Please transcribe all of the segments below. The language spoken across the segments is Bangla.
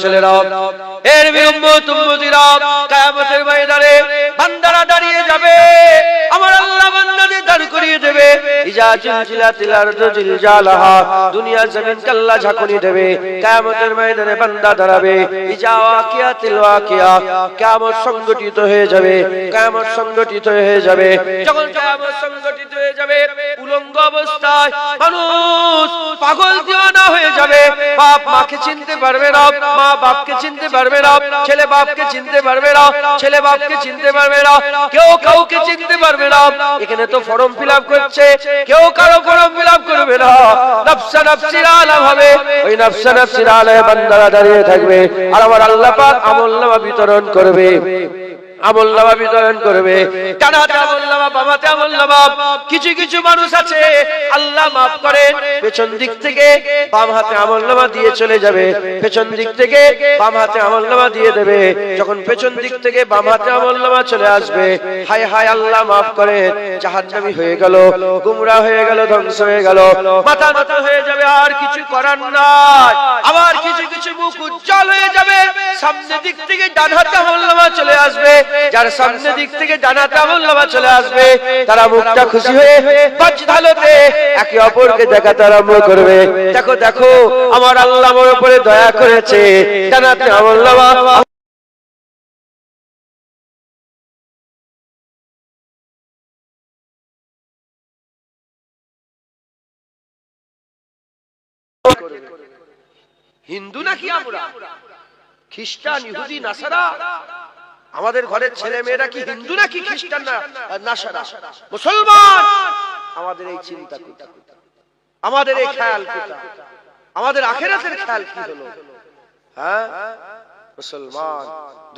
ছেলেরা এর বিরুম্মত উম্মতিরা কিয়ামতের ময়দানে বান্দারা দাঁড়িয়ে যাবে, আমার আল্লাহ বান্দাদের দাঁড় করিয়ে দেবে। ইজা জিলজিলাতিল আরদু জিলজালাহা, দুনিয়া জমিনকে আল্লাহ ঝাঁকুনি দেবে। কিয়ামতের ময়দানে বান্দা দাঁড়াবে। ইজা ওয়াকিয়াতিল ওয়াকিয়া, কিয়ামত সংগঠিত হয়ে যাবে। কিয়ামত সংগঠিত হয়ে যাবে। যখন কিয়ামত সংগঠিত হয়ে যাবে, উলঙ্গ অবস্থায় মানুষ পাগল দিওয়ানা হয়ে যাবে। বাপ মাকে চিনতে পারবে না, মা বাপকে চিনতে পারবে না, ছেলে বাপকে চিনতে পারবে না, ছেলে বাপকে চিনতে পারবে না, কেউ কাউকে চিনতে পারবে না। এখানে তো ফর্ম ফিলআপ করছে, কেউ কারো ফর্ম ফিলআপ করবে না। নফসা নফসির আলাম হবে। ওই নফসা নফসির আলায় বান্দারা দাঁড়িয়ে থাকবে, আর আমার আল্লাহ পাক আমলনামা বিতরণ করবে। আমলনামা বিতরণ করবে, ডানাতে আমলনামা, বামাতে আমলনামা। কিছু কিছু মানুষ আছে আল্লাহ মাফ করেন, পেছন দিক থেকে বাম হাতে আমলনামা দিয়ে চলে যাবে, পেছন দিক থেকে বাম হাতে আমলনামা দিয়ে দেবে। যখন পেছন দিক থেকে বাম হাতে আমলনামা চলে আসবে, হায় হায় আল্লাহ মাফ করেন, জাহান্নামী হয়ে গেল, গুমরা হয়ে গেল, ধ্বংস হয়ে গেল, মাথা মাথা হয়ে যাবে, আর কিছু করার নাই। আবার কিছু কিছু মুখ উজ্জ্বল হয়ে যাবে, সামনের দিক থেকে ডান হাতে আমলনামা চলে আসবে। যার সামনে দিক থেকে ডানাতে আমলনামা চলে আসবে, তারা মুখটা খুশি হয়ে পাঁচ ঢালতে একে অপরকে দেখাতে আরম্ভ করবে, দেখো দেখো আমার আল্লাহ আমার উপরে দয়া করেছে, ডানাতে আমলনামা। হিন্দু নাকি আমরা, খ্রিস্টান, ইহুদি, নাসারা? আমাদের ঘরের ছেলে মেয়েরা কি হিন্দু নাকি খ্রিস্টান না নাসারা? মুসলমান। আমাদের এই চিন্তা কোথা, আমাদের এই খেয়াল কোথা, আমাদের আখিরাতের খেয়াল কি হলো? হ্যাঁ মুসলমান,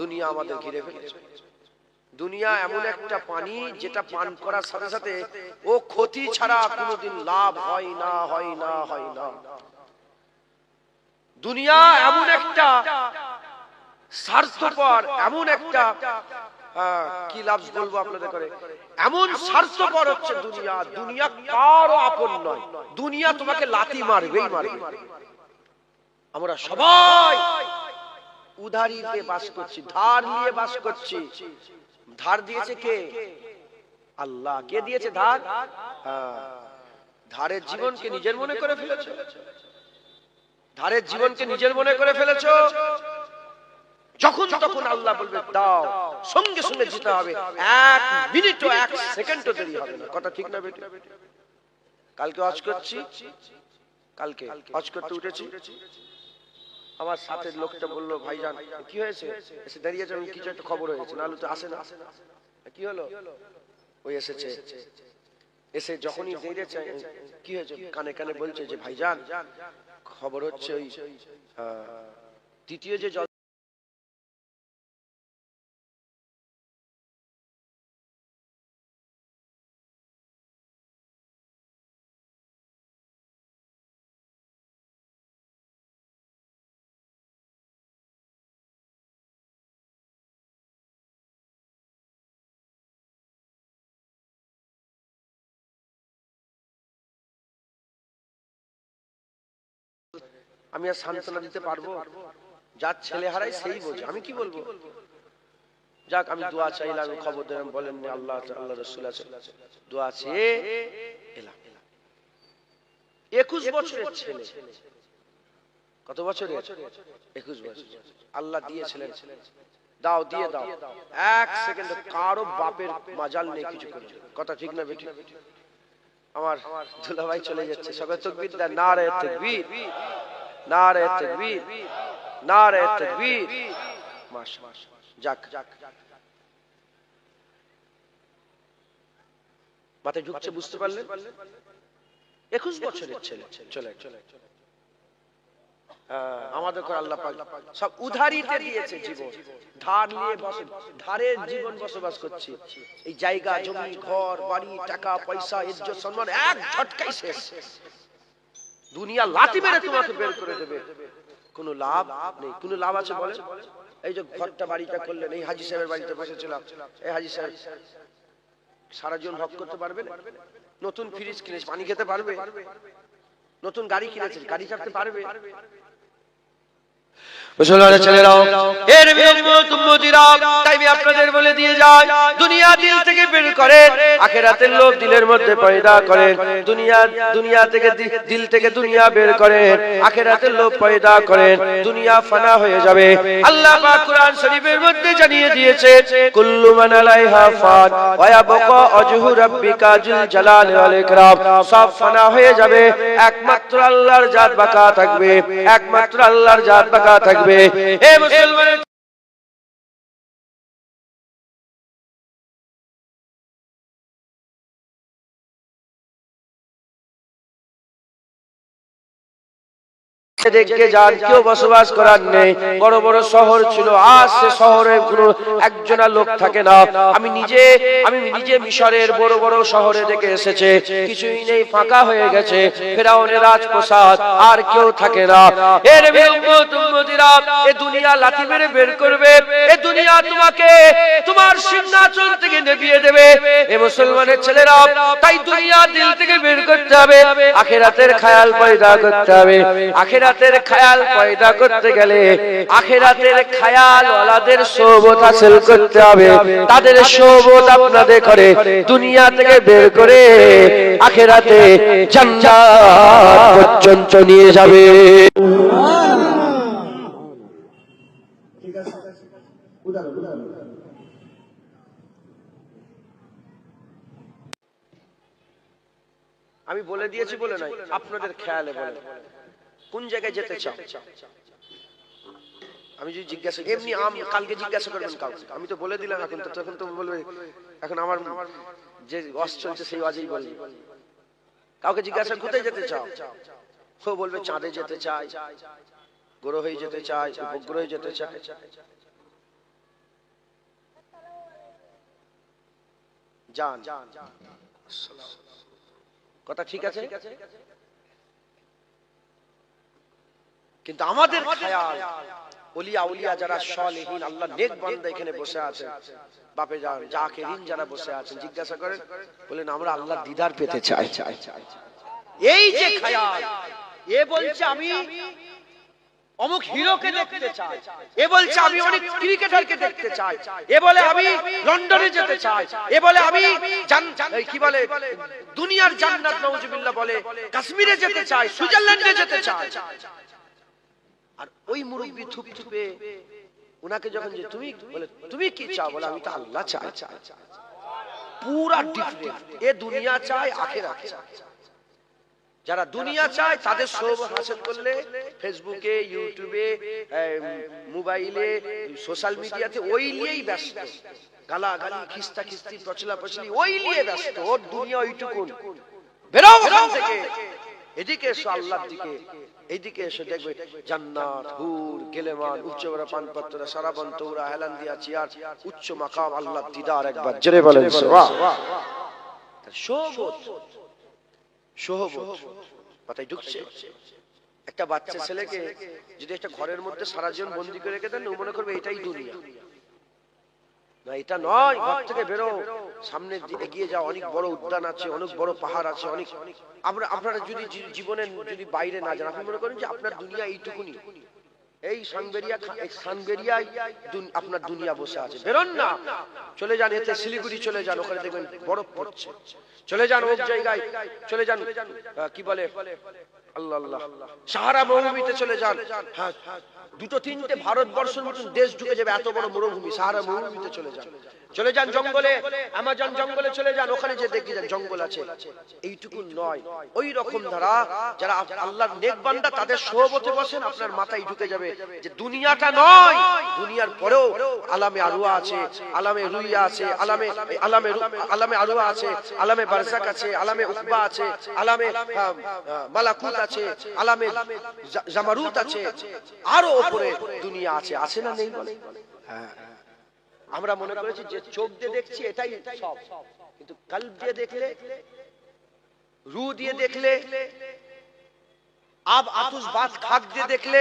দুনিয়া আমাদের ঘিরে ফেলেছে। দুনিয়া এমন একটা পানি, যেটা পান করার সাথে সাথে ও ক্ষতি ছাড়া কোনোদিন লাভ হয় না, হয় না, হয় না। দুনিয়া এমন একটা স্বার্থপর, এমন একটা কি লাভ বলবো আপনাদের করে, এমন স্বার্থপর হচ্ছে দুনিয়া। দুনিয়া কারো আপন নয়, দুনিয়া তোমাকে লাথি মারবেই মারবে। আমরা সবাই উধারিতে বাস করছি, ধার নিয়ে বাস করছি। ধার দিয়েছে কে? আল্লাহ। কে দিয়েছে ধার? ধারের জীবনকে নিজের মনে করে ফেলেছো, ধারের জীবনকে নিজের মনে করে ফেলেছো। যখন তখন আল্লাহ বলবে দাও, সঙ্গে সঙ্গে দিতে হবে, এক মিনিটও এক সেকেন্ডও দেরি হবে না। কথা ঠিক না বেটি? কালকে হজ করছি, কালকে হজ করতে উঠেছি, আমার সাথে লোকটা বললো ভাইজান কি হয়েছে, এসে দাঁড়িয়েছে, আমি কিছু একটা খবর হয়েছে, নাহলে তো আসে না। কি হলো? ওই এসেছে, এসে যখনই দাঁড়িয়েছে, কি হয়েছে কানে কানে বলছে যে ভাইজান খবর হচ্ছে ওই দ্বিতীয় যে জল আমি আর সান্ত্বনা দিতে পারবো? যার ছেলে হারাই সেই বোঝে, আমি কি বলবো? যাক, আমি দোয়া চাইলাম, খবর দিলাম, বলেন আল্লাহ আল্লাহ রাসূল আছে, দোয়া চেয়ে এলাম। 21 বছরের ছেলে। কত বছরের? 21 বছর। আল্লাহ দিয়েছিলেন, দাও দিয়ে দাও, এক সেকেন্ড কারো বাপের মাজাল নেই কিছু করে। কথা ঠিক না বেটি? আমার দুলাভাই চলে যাচ্ছে, সবাই তাকবীর দেন, নারে তাকবীর, নারে তাকবীর, নারে তাকবীর। মাশাআল্লাহ। যাক, মাথায় ঢুকছে, বুঝতে পারলেন? 21 বছরের ছেলে চলে আমাদের করে আল্লাহ পাক সব উধারিতে দিয়েছে জীবন। ধার নিয়ে ধারের জীবন বসবাস করছি। এই জায়গা জমি ঘর বাড়ি টাকা পয়সা ইজ্জত সম্মান এক ঝটকায় শেষ। দুনিয়া লাথি মেরে তোমাকে বের করে দেবে, কোনো লাভ নেই। কোনো লাভ আছে বলেন? এই যে ঘরটা বাড়িটা করলেন, এই হাজী সাহেবের বাড়িতে বসেছিলাম, এই হাজী সাহেব সারা জীবন ভোগ করতে পারবেন? নতুন ফ্রিজ কিনেছে, পানি খেতে পারবে? নতুন গাড়ি কিনেছে, গাড়ি চালাতে পারবে? মুসলমানের ছেলেরাও, এর উম্মতিরা, তাই আমি আপনাদের বলে দিয়ে যাই, দুনিয়া দিল থেকে বের করেন, আখিরাতের লোভ দিলের মধ্যে পয়দা করেন। দুনিয়া থেকে দিল থেকে দুনিয়া বের করেন, আখিরাতের লোভ পয়দা করেন। দুনিয়া ফানা হয়ে যাবে। আল্লাহ পাক কোরআন শরীফের মধ্যে জানিয়ে দিয়েছে, কুল্লু মান আলাইহা ফান ওয়া ইয়াবকা ওয়াজহু রাব্বিকা যুল জালালি ওয়াল ইকরাম। সব ফানা হয়ে যাবে, একমাত্র আল্লাহর জাত বাকা থাকবে, একমাত্র আল্লাহর জাত বাকা থাকবে। এ মুসলমান, দেখে যান, কেউ বসবাস করার নেই। বড় বড় শহর ছিল, আজ সে শহরে কোনো একজনা লোক থাকে না। আমি নিজে মিশরের বড় বড় শহরে দেখে এসেছে, কিছুই নেই, ফাঁকা হয়ে গেছে। ফেরাউনের রাজপ্রাসাদ, আর কেউ থাকে না। এর উম্মতিরা, এ দুনিয়া লাথি মেরে বের করবে, এ দুনিয়া তোমাকে তোমার সিংহাসন থেকে নেভিয়ে দেবে। এ মুসলমানের ছেলেরা, তাই দুনিয়া দিল থেকে বের করতে হবে, আখিরাতের খেয়াল পয়দা করতে হবে। আখিরাতের খেয়াল পয়দা করতে গেলে আখিরাতের খেয়াল ওয়ালাদের সোহবত হাসিল করতে হবে। তাদের সোহবত আপনাদের করে দুনিয়া থেকে বের করে আখিরাতে জান্নাত পর্যন্ত নিয়ে যাবে। আমি বলে দিয়েছি বলে নাই, আপনাদের খেয়ালে বলে কোন জায়গায় যেতে চাও। আমি যদি জিজ্ঞাসা এমনি কালকে জিজ্ঞাসা করবেন কাউকে, আমি তো বলে দিলাম, এখন তো বলবে, এখন আমার যে ওয়াজ চলছে সেই ওয়াজই বলি। কাউকে জিজ্ঞাসা কোথায় যেতে চাও, কেউ বলবে চাঁদে যেতে চাই, গ্রহ হয়ে যেতে চাই, উপগ্রহে যেতে চাই। যান, কথা ঠিক আছে, কিন্তু আমাদের খেয়াল ওলিয়া উলিয়া যারা সালেহীন, আল্লাহ নেক বান্দা এখানে বসে আছেন, বাপে যান জাকিরিন যারা বসে আছেন, জিজ্ঞাসা করেন, বলেন আমরা আল্লাহর দিদার পেতে চাই। এই যে খেয়াল, এ বলছে আমি অমুক হিরোকে দেখতে চাই, এ বলছে আমি অনেক ক্রিকেটারকে দেখতে চাই, এ বলে আমি লন্ডনে যেতে চাই, এ বলে আমি কি বলে দুনিয়ার জান্নাত নাউজুবিল্লাহ বলে কাশ্মীরে যেতে চাই, সুইজারল্যান্ডে যেতে চাই। আর ওই মুরব্বি থুপথুপে উনাকে যখন যে তুমি কি চাও, বলে আমি তো আল্লাহ চাই। পুরা ডিফারেন্ট। এ দুনিয়া চায়, আখিরাত চায়। যারা দুনিয়া চায় তাদের সব হাসিল করলে ফেসবুকে, ইউটিউবে, মোবাইলে, সোশ্যাল মিডিয়াতে ওই নিয়েই ব্যস্ত, গালাগালি, খিস্তা খিস্তি, পচলা পচলি, ওই নিয়ে ব্যস্ত। ওর দুনিয়া ওইটুকু। বেরো ওখান থেকে, এদিকে এসো আল্লাহর দিকে, এইদিকে এসে দেখবে জান্নাত, হুর, গেলেমান, উচ্চ বড় পানপত্র, সারাবন, তৌরা, হেলান্দিয়া, চেয়ার, উচ্চ মাকাম, আল্লাহর দিদার। একবার জোরে বলেন সুবহান। সোহবত মাথায় ঢুকছে। একটা বাচ্চা ছেলেকে যদি একটা ঘরের মধ্যে সারা জীবন বন্দি করে রেখে দেন, ও মনে করবে এটাই দুনিয়া। না, এটা নয়। ঘর থেকে বেরো, সামনে এগিয়ে যাও, অনেক বড় উদ্যান আছে, অনেক বড় পাহাড় আছে, অনেক। আপনারা যদি জীবনে যদি বাইরে না যান, আপনি মনে করেন যে আপনার দুনিয়া এইটুকুনি, এই সানবেরিয়ায় আপনার দুনিয়া বসে আছে। বেরোন না, চলে যান, এতে শিলিগুড়ি চলে যান, ওখানে দেখবেন বরফ পড়ছে। চলে যান ওই জায়গায়, চলে যান কি বলে আল্লাহ আল্লাহ সাহারা মরুভূমিতে চলে যান। হ্যাঁ, দুটো তিনটে ভারতবর্ষের মতন দেশ ঢুকে যাবে, এত বড় মরুভূমি। সাহারা মরুভূমিতে চলে যান, চলে যান জঙ্গলে, আমাজন জঙ্গলে চলে যান, ওখানে যে দেখি যান জঙ্গল আছে। এইটুকু নয়, ওই রকম ধারা যারা আল্লাহর নেক বান্দা তাদের সোহবতে বসেন, আপনার মাথায় ঢুকে যাবে যে দুনিয়াটা নয়, দুনিয়ার পরেও আলামে আরওয়া আছে, আলামে রুইয়া আছে, আলামে আরওয়া আছে, আলামে বারজাক আছে, আলামে উকবা আছে, আলামে মালাকুত আছে, আলামে জামারুত আছে, আরো উপরে দুনিয়া আছে। আছে না নেই? বলে হ্যাঁ। আমরা মনে করেছি যে চোখ দিয়ে দেখছি এটাই সব, কিন্তু কলব দিয়ে দেখলে, রূহ দিয়ে দেখলে, আব আতুস বাত খাক দিয়ে দেখলে,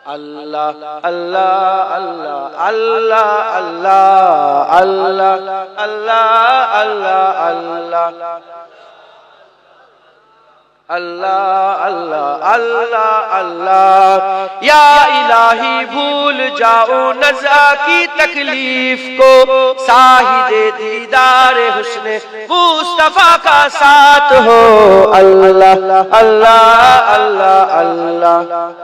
আল্লাহ আল্লাহ আল্লাহ আল্লাহ আল্লাহ আল্লাহ আল্লাহ আল্লাহ আল্লাহ अल्लाह अल्लाह अल्लाह अल्लाह या इलाही भूल जाओ नज़ा की तकलीफ को साहिदे दीदार हुस्ने मुस्तफा का साथ हो अल्लाह अल्लाह अल्लाह अल्लाह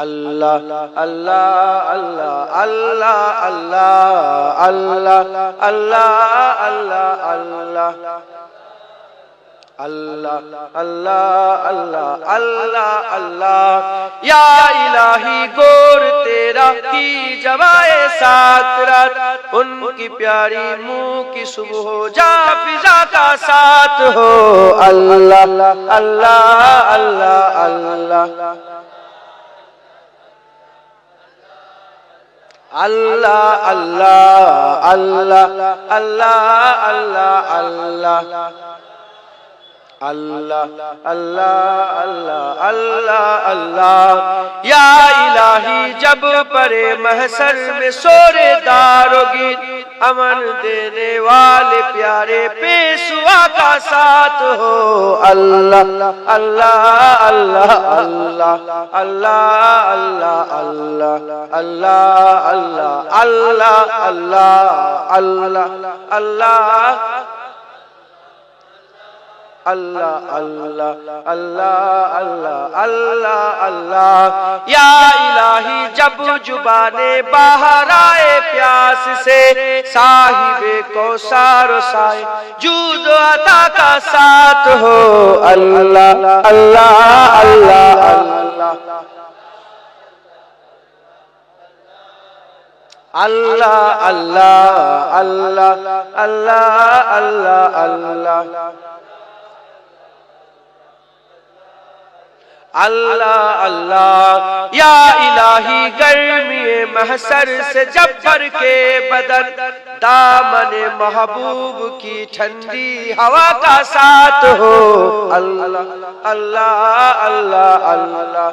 अल्लाह अल्लाह अल्लाह अल्लाह अल्लाह अल्लाह अल्लाह अल्लाह अल्लाह अल्लाह अल्लाह अल्लाह अल्लाह अल्लाह या इलाही गोर तेरा की जवाए सात रात उनकी प्यारी मुँह की सुबह जा फिजा का साथ हो अल्लाह अल्लाह अल्लाह अल्लाह अल्लाह अल्लाह अल्लाह अल्लाह अल्लाह अल्लाह अल्लाह अल्लाह अल्लाह अल्लाह अल्लाह या इलाही जब परे महशर में सोरे दारोगी अमन देने वाले प्यारे पेशवा का साथ हो अल्लाह अल्लाह अल्लाह अल्लाह अल्लाह अल्लाह अल्लाह अल्लाह अल्लाह अल्लाह अल्लाह अल्लाह अल्लाह अल्लाह अल्लाह अल्लाह अल्लाह अल्लाह या इलाही जब जुबाने बाहर आए प्यास से साहिबे कौसार साए जूद अता का साथ हो अल्लाह अल्लाह अल्लाह अल्लाह अल्लाह अल्लाह अल्लाह अल्लाह अल्लाह अल्लाह अल्लाह या इलाही गर्मी महशर से जब भर के बदन दामन महबूब की ठंडी हवा का साथ हो अल्लाह अल्लाह अल्लाह अल्लाह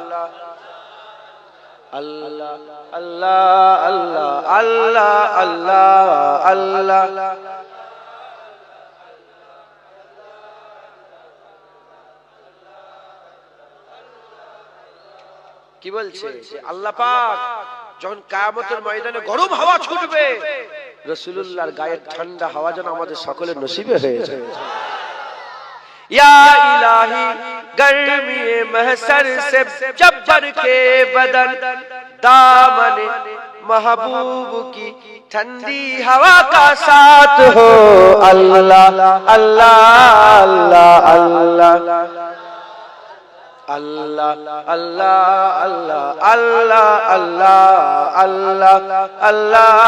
अल्लाह अल्लाह अल्लाह अल्लाह अल्लाह কি বলছে যে আল্লাহ পাক যখন কিয়ামতের ময়দানে গরম হাওয়া ছুটবে রাসূলুল্লাহর গায়ের ঠান্ডা হাওয়া যেন আমাদের সকলের নসিবে হয়ে যায় या इलाही गर्मी महशर से जब भर के बदन दामन महबूब की ठंडी हवा का साथ हो अल्लाह अल्लाह अल्लाह अल्लाह अल्लाह अल्लाह अल्लाह अल्लाह अल्लाह अल्लाह अल्लाह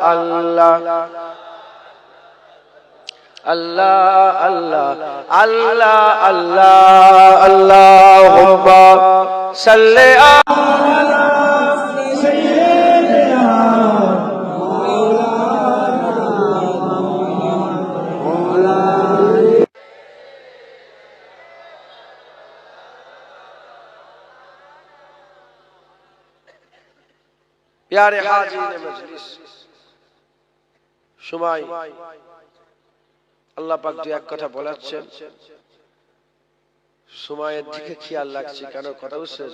अल्लाह अल्लाह अल्लाह अल्लाह अल्लाह अल्लाहुम्मा सल्ले प्यारे हाज़िरीन मजलिस সময় আল্লাহ পাক যে এক কথা বলাচ্ছেন সময়ের দিকে খেয়াল রাখছি কেন কথা বুঝছেন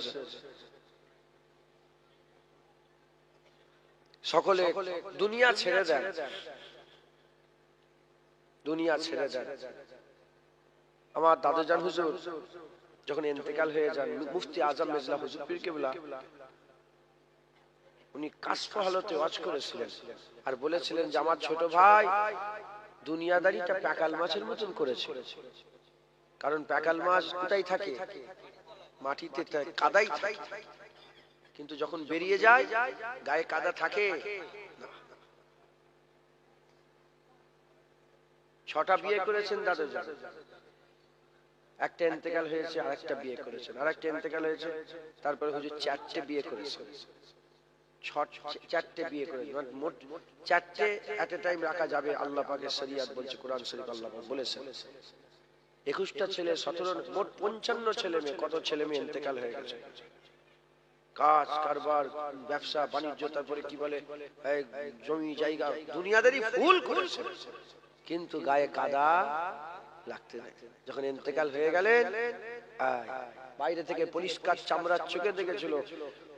সকলে দুনিয়া ছেড়ে দেন দুনিয়া ছেড়ে দেন আমার দাদুজান হুজুর যখন ইন্তেকাল হয়ে যান মুফতি আজম মির্জা হুজুর পীর কেবলা উনি কাশফ হালতে ওয়াজ করেছিলেন আর বলেছিলেন যে আমার ছোট ভাই দুনিয়াদারিটা প্যাকাল মাছের মতন করেছে কারণ প্যাকাল মাছ কোথায় থাকে মাটিতে কাদাই থাকে কিন্তু যখন বেরিয়ে যায় গায়ে কাদা থাকে ছটা বিয়ে করেছেন দাদুজান একটা ইন্তেকাল হয়েছে আরেকটা বিয়ে করেছেন আরেকটা ইন্তেকাল হয়েছে তারপরে হুজুর চারটে বিয়ে করেছেন চারটে বিয়ে করেছেন মোট চারটে এট এ টাইম রাখা যাবে আল্লাহ পাকের শরীয়ত বলছে কোরআন শরীফ আল্লাহ পাক বলেছেন 21টা ছেলে 17 মোট 55 ছেলে মেয়ে কত ছেলে মেয়ে ইন্তেকাল হয়ে গেছে কাজ কারবার ব্যবসা বাণিজ্য তারপরে কি বলে জমি জায়গা দুনিয়াদারি ফুল করেছে, কিন্তু গায়ে কাদা লাগতে দেয়। যখন ইন্তেকাল হয়ে গেলেন বাইরে থেকে পরিষ্কার চামড়ার চোখে দেখেছিল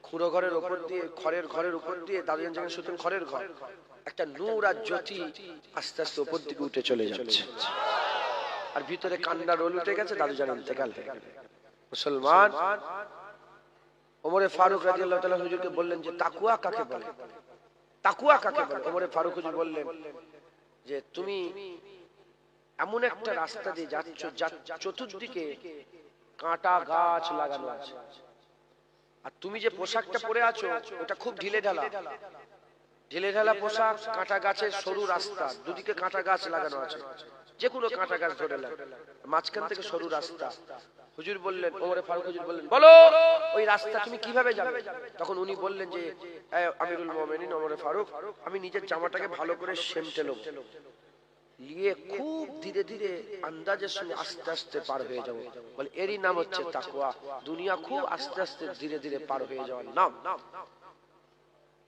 খুঁড়ো ঘরের উপর দিয়ে খড়ের ঘরের উপর দিয়ে দাদুজান যেখানে শুতেন খড়ের ঘর, একটা নূর আর জ্যোতি আস্তে আস্তে উপর দিকে উঠে চলে যাচ্ছে আর ভিতরে কান্না রোল উঠে গেছে, দাদুজান ইন্তেকাল হয়ে গেল। মুসলমান ওমরে ফারুক রাদিয়াল্লাহু তাআলা হুজুরকে বললেন যে তাকওয়া কাকে বলে, তাকওয়া কাকে বলে? ওমরে ফারুক হুজুর বললেন যে তুমি এমন একটা রাস্তা দিয়ে যাচ্ছ যার চতুর্দিকে কাঁটা গাছ লাগানো আছে, আর তুমি যে পোশাকটা পরে আছো ওটা খুব ঢিলে ঢালা, ঢিলে ঢালা পোশাক, কাঁটা গাছের সরু রাস্তা, দুদিকে কাঁটা গাছ লাগানো আছে, যে কোনো কাঁটা গাছ ধরে লাগ, মাঝখান থেকে সরু রাস্তা। হুজুর বললেন, ওমরে ফারুক হুজুর বললেন বলো ওই রাস্তা তুমি কিভাবে যাবে? তখন উনি বললেন যে আমিরুল মুমিনিন ওমরে ফারুক, আমি নিজের জামাটাকে ভালো করে সেমটে নেব, নিয়ে খুব ধীরে ধীরে আন্দাজের সঙ্গে আস্তে আস্তে পার হয়ে যাবো। বলে এরই নাম হচ্ছে তাকওয়া। দুনিয়া খুব আস্তে আস্তে ধীরে ধীরে পার হয়ে যাওয়ার নাম।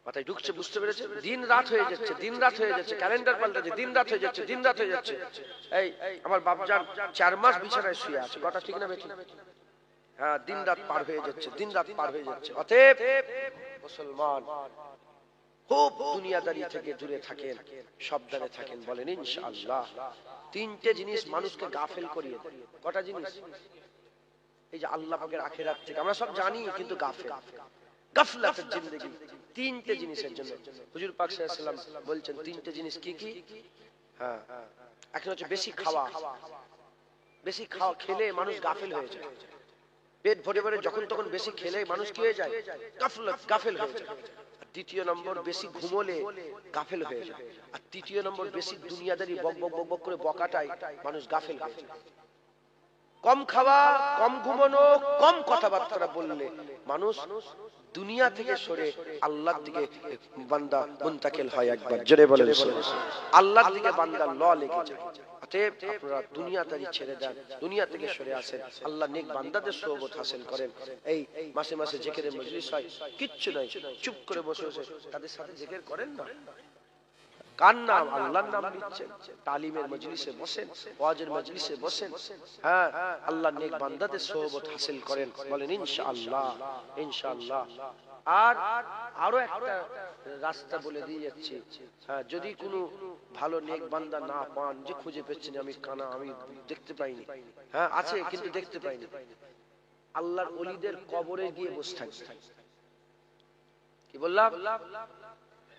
মাথায় ঢুকছে, বুঝতে পেরেছে? দিন রাত হয়ে যাচ্ছে, দিন রাত হয়ে যাচ্ছে, ক্যালেন্ডার পাল্টাচ্ছে, দিন রাত হয়ে যাচ্ছে, দিন রাত হয়ে যাচ্ছে। এই আমার বাপজান 4 মাস বিছানায় শুয়ে আছে, কথা ঠিক না বেঠিক? হ্যাঁ, দিন রাত পার হয়ে যাচ্ছে, দিন রাত পার হয়ে যাচ্ছে। অতএব মুসলমান খুব দুনিয়াদারি থেকে দূরে থাকেন, সাবধানে থাকেন। বলেন ইনশাআল্লাহ। 3টে জিনিস মানুষকে গাফেল করিয়ে দেয়। কটা জিনিস? এই যে আল্লাহ পাকের আখিরাত থেকে আমরা সব জানি, কিন্তু গাফেল, গাফলাতের জিন্দেগি। 3টে জিনিসের জন্য হুজুর পাক সাল্লাল্লাহু আলাইহি ওয়াসাল্লাম বলছেন 3টে জিনিস কি কি? হ্যাঁ, একটা হচ্ছে বেশি খাওয়া। বেশি খাওয়া খেলে মানুষ গাফেল হয়ে যায়। পেট ভরে ভরে যখন তখন বেশি খেলে মানুষ কি হয়ে যায়? গাফেল হয়ে যায়। দ্বিতীয় নম্বর, বেশি ঘুমোলে গাফেল হয়ে যায়। আর তৃতীয় নম্বর, বেশি দুনিয়াদারি বক বক বক বক করে বকাটাই মানুষ গাফেল হয়ে যায়। কম খাওয়া, কম ঘুমানো, কম কথাবার্তা বললে মানুষ দুনিয়া থেকে সরে আল্লাহর দিকে বান্দা মুনতাকিল হয়। একবার জোরে বলেন আল্লাহর দিকে বান্দা ল লেগে যায়। অতএব আপনারা দুনিয়াদারি ছেড়ে দেন, দুনিয়া থেকে সরে আসেন, আল্লাহ নেক বান্দাদের সোহবত হাসিল করেন। এই মাসে মাসে জিকিরের মজলিস হয়, কিচ্ছু নাই, চুপ করে বসে বসে তাদের সাথে জিকির করেন না। কার নাম? আল্লাহর নাম নিচ্ছেন। তালিমের মজলিসে বসেন, ওয়াজের মজলিসে বসেন। হ্যাঁ, আল্লাহ নেক বান্দাদের সোহবত হাসিল করেন। বলেন ইনশাআল্লাহ, ইনশাআল্লাহ। আর আরো একটা রাস্তা বলে দিয়ে যাচ্ছি। হ্যাঁ, যদি কোনো ভালো নেক বান্দা না পান, যে খুঁজে পেচ্ছেন আমি কানা, আমি দেখতে পাইনি, হ্যাঁ আছে কিন্তু দেখতে পাইনি, আল্লাহর ওলিদের কবরে গিয়ে বসে থাকবে। কি বললাম?